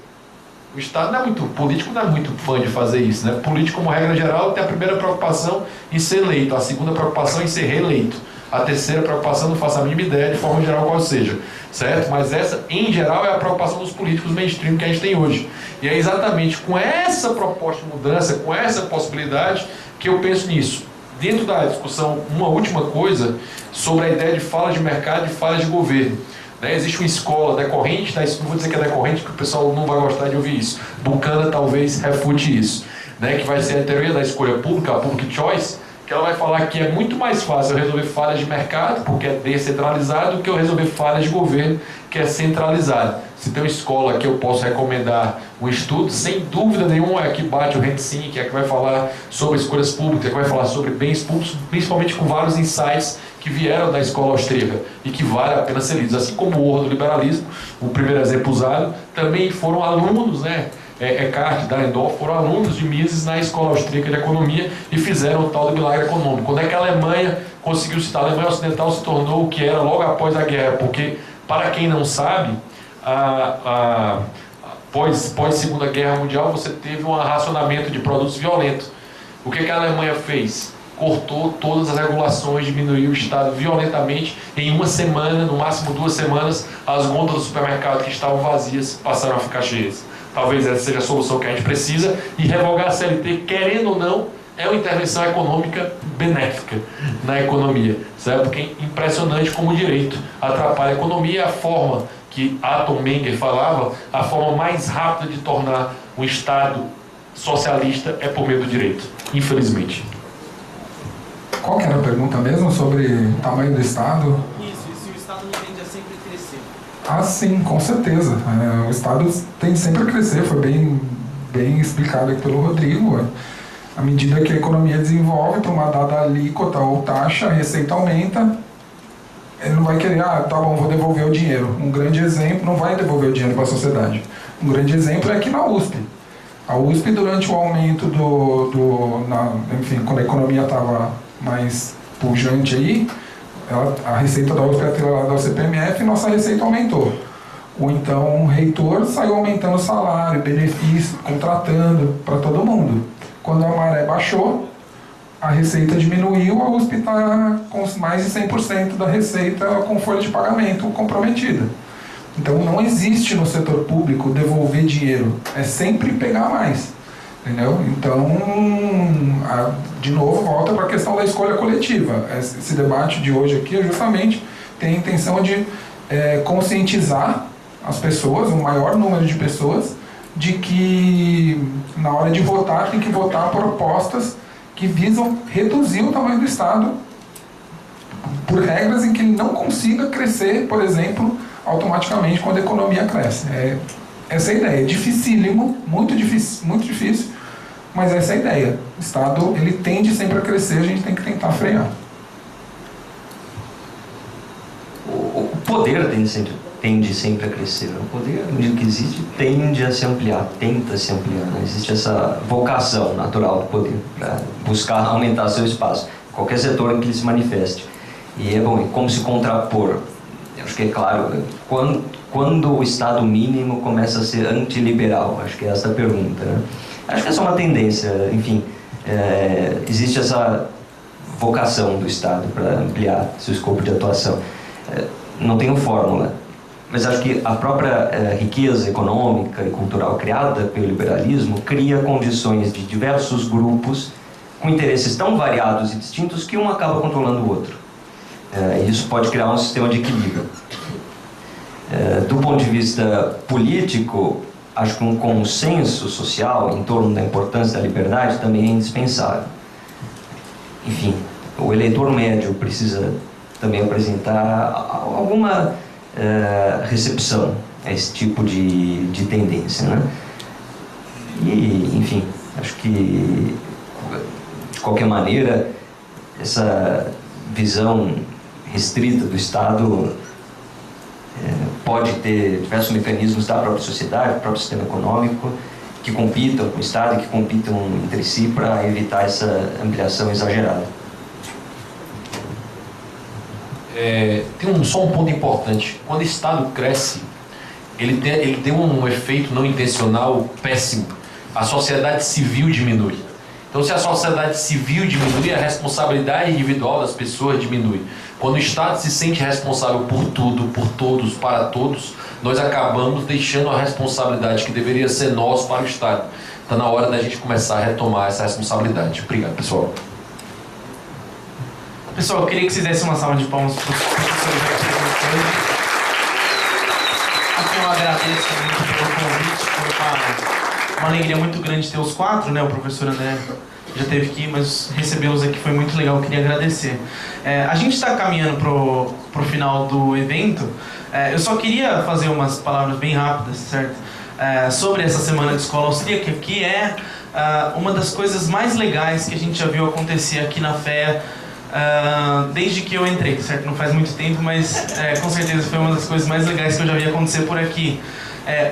O Estado não é muito, o político não é muito fã de fazer isso, né? O político, como regra geral, tem a primeira preocupação em ser eleito, a segunda preocupação em ser reeleito, a terceira preocupação, não faço a mínima ideia de forma geral qual seja, certo? Mas essa, em geral, é a preocupação dos políticos mainstream que a gente tem hoje. E é exatamente com essa proposta de mudança, com essa possibilidade, que eu penso nisso. Dentro da discussão, uma última coisa sobre a ideia de fala de mercado e fala de governo. Né? Existe uma escola decorrente, não vou dizer que é decorrente, porque o pessoal não vai gostar de ouvir isso. Buchanan talvez refute isso, né? Que vai ser a teoria da escolha pública, a public choice, que ela vai falar que é muito mais fácil eu resolver falhas de mercado, porque é descentralizado, do que eu resolver falhas de governo, que é centralizado. Se tem uma escola que eu posso recomendar um estudo, sem dúvida nenhuma, é a que bate o Rensing, que é a que vai falar sobre escolhas públicas, é a que vai falar sobre bens públicos, principalmente com vários insights que vieram da escola austríaca e que vale a pena ser lidos. Assim como o Horror do Liberalismo, o primeiro exemplo usado, também foram alunos, né? Eckhart e Dahrendorf foram alunos de Mises na escola austríaca de economia e fizeram o tal do milagre econômico. Quando é que a Alemanha conseguiu citar? A Alemanha Ocidental se tornou o que era logo após a guerra, porque, para quem não sabe, pós Segunda Guerra Mundial, você teve um racionamento de produtos violento. O que a Alemanha fez? Cortou todas as regulações, diminuiu o Estado violentamente. Em uma semana, no máximo 2 semanas, as gôndolas do supermercado que estavam vazias passaram a ficar cheias. Talvez essa seja a solução que a gente precisa. E revogar a CLT, querendo ou não, é uma intervenção econômica benéfica na economia, certo? Porque é impressionante como o direito atrapalha a economia. A forma que Atom Menger falava, a forma mais rápida de tornar um Estado socialista é por meio do direito, infelizmente. Qual que era a pergunta mesmo sobre o tamanho do Estado? Isso, e se o Estado não tende a sempre crescer? Ah, sim, com certeza. O Estado tem sempre a crescer, foi bem explicado aqui pelo Rodrigo. À medida que a economia desenvolve para uma dada alíquota ou taxa, a receita aumenta, ele não vai querer, tá bom, vou devolver o dinheiro. Um grande exemplo, não vai devolver o dinheiro para a sociedade. Um grande exemplo é aqui na USP. A USP, durante o aumento enfim, quando a economia estava mais pujante aí, a receita da USP é atrelada ao CPMF e nossa receita aumentou. Ou então o reitor saiu aumentando o salário, benefício, contratando para todo mundo. Quando a maré baixou, a receita diminuiu, a USP está com mais de 100% da receita com folha de pagamento comprometida. Então não existe no setor público devolver dinheiro, é sempre pegar mais. Entendeu? Então, de novo, volta para a questão da escolha coletiva. Esse debate de hoje aqui justamente tem a intenção de conscientizar as pessoas, um maior número de pessoas, de que na hora de votar tem que votar propostas que visam reduzir o tamanho do Estado por regras em que ele não consiga crescer, por exemplo, automaticamente quando a economia cresce. Essa é a ideia. É dificílimo, muito difícil, mas essa é a ideia. O Estado, ele tende sempre a crescer, a gente tem que tentar frear. O poder tende sempre a crescer. O poder, no que existe, tende a se ampliar, tenta se ampliar. Né? Existe essa vocação natural do poder para buscar aumentar seu espaço, qualquer setor em que ele se manifeste. E é bom, como se contrapor? Eu acho que é claro, quando o Estado mínimo começa a ser antiliberal? Acho que é essa a pergunta. Né? Acho que essa é uma tendência, enfim, existe essa vocação do Estado para ampliar seu escopo de atuação. Não tenho fórmula, mas acho que a própria riqueza econômica e cultural criada pelo liberalismo cria condições de diversos grupos com interesses tão variados e distintos que um acaba controlando o outro. Isso pode criar um sistema de equilíbrio. Do ponto de vista político, acho que um consenso social em torno da importância da liberdade também é indispensável. Enfim, o eleitor médio precisa também apresentar alguma recepção a esse tipo de tendência, né? E, enfim, acho que, de qualquer maneira, essa visão restrita do Estado pode ter diversos mecanismos da própria sociedade, do próprio sistema econômico, que compitam com o Estado e que compitam entre si para evitar essa ampliação exagerada. Tem só um ponto importante. Quando o Estado cresce, ele tem um efeito não intencional péssimo. A sociedade civil diminui. Então, se a sociedade civil diminui, a responsabilidade individual das pessoas diminui. Quando o Estado se sente responsável por tudo, por todos, para todos, nós acabamos deixando a responsabilidade que deveria ser nossa para o Estado. Está na hora da gente começar a retomar essa responsabilidade. Obrigado, pessoal. Pessoal, eu queria que vocês dessem uma salva de palmas para os professores aqui hoje. Aqui eu agradeço também pelo convite, foi uma alegria muito grande ter os quatro, né? O professor André já teve que ir, mas recebê-los aqui foi muito legal, eu queria agradecer. A gente está caminhando pro final do evento. Eu só queria fazer umas palavras bem rápidas, certo? Sobre essa Semana de Escola Austríaca, que é uma das coisas mais legais que a gente já viu acontecer aqui na FEA desde que eu entrei, certo? Não faz muito tempo, mas com certeza foi uma das coisas mais legais que eu já vi acontecer por aqui.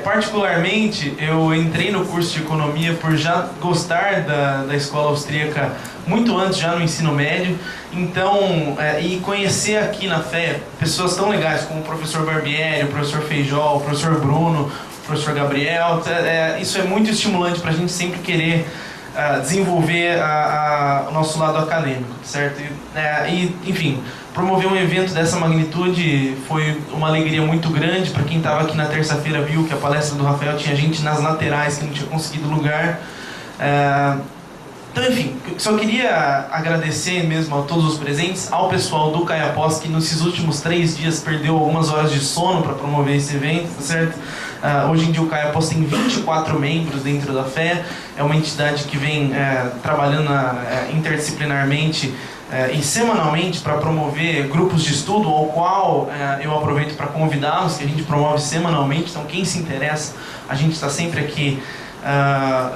Particularmente, eu entrei no curso de Economia por já gostar da escola austríaca muito antes, já no ensino médio. Então, e conhecer aqui na FEA pessoas tão legais como o professor Barbieri, o professor Feijó, o professor Bruno, o professor Gabriel, isso é muito estimulante para a gente sempre querer desenvolver o nosso lado acadêmico, certo? Enfim, promover um evento dessa magnitude foi uma alegria muito grande. Para quem estava aqui na terça-feira viu que a palestra do Rafael tinha gente nas laterais que não tinha conseguido lugar. Então, enfim, só queria agradecer mesmo a todos os presentes, ao pessoal do CAIAPOS, que nesses últimos 3 dias perdeu algumas horas de sono para promover esse evento, tá certo? Hoje em dia o CAIAPOS tem 24 membros dentro da FEA, é uma entidade que vem trabalhando interdisciplinarmente e semanalmente para promover grupos de estudo, ao qual eu aproveito para convidá-los, que a gente promove semanalmente, então quem se interessa, a gente está sempre aqui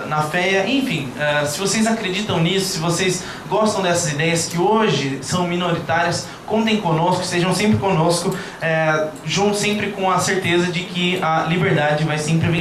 na FEA. Enfim, se vocês acreditam nisso, se vocês gostam dessas ideias que hoje são minoritárias, contem conosco, estejam sempre conosco, junto sempre com a certeza de que a liberdade vai sempre vencer.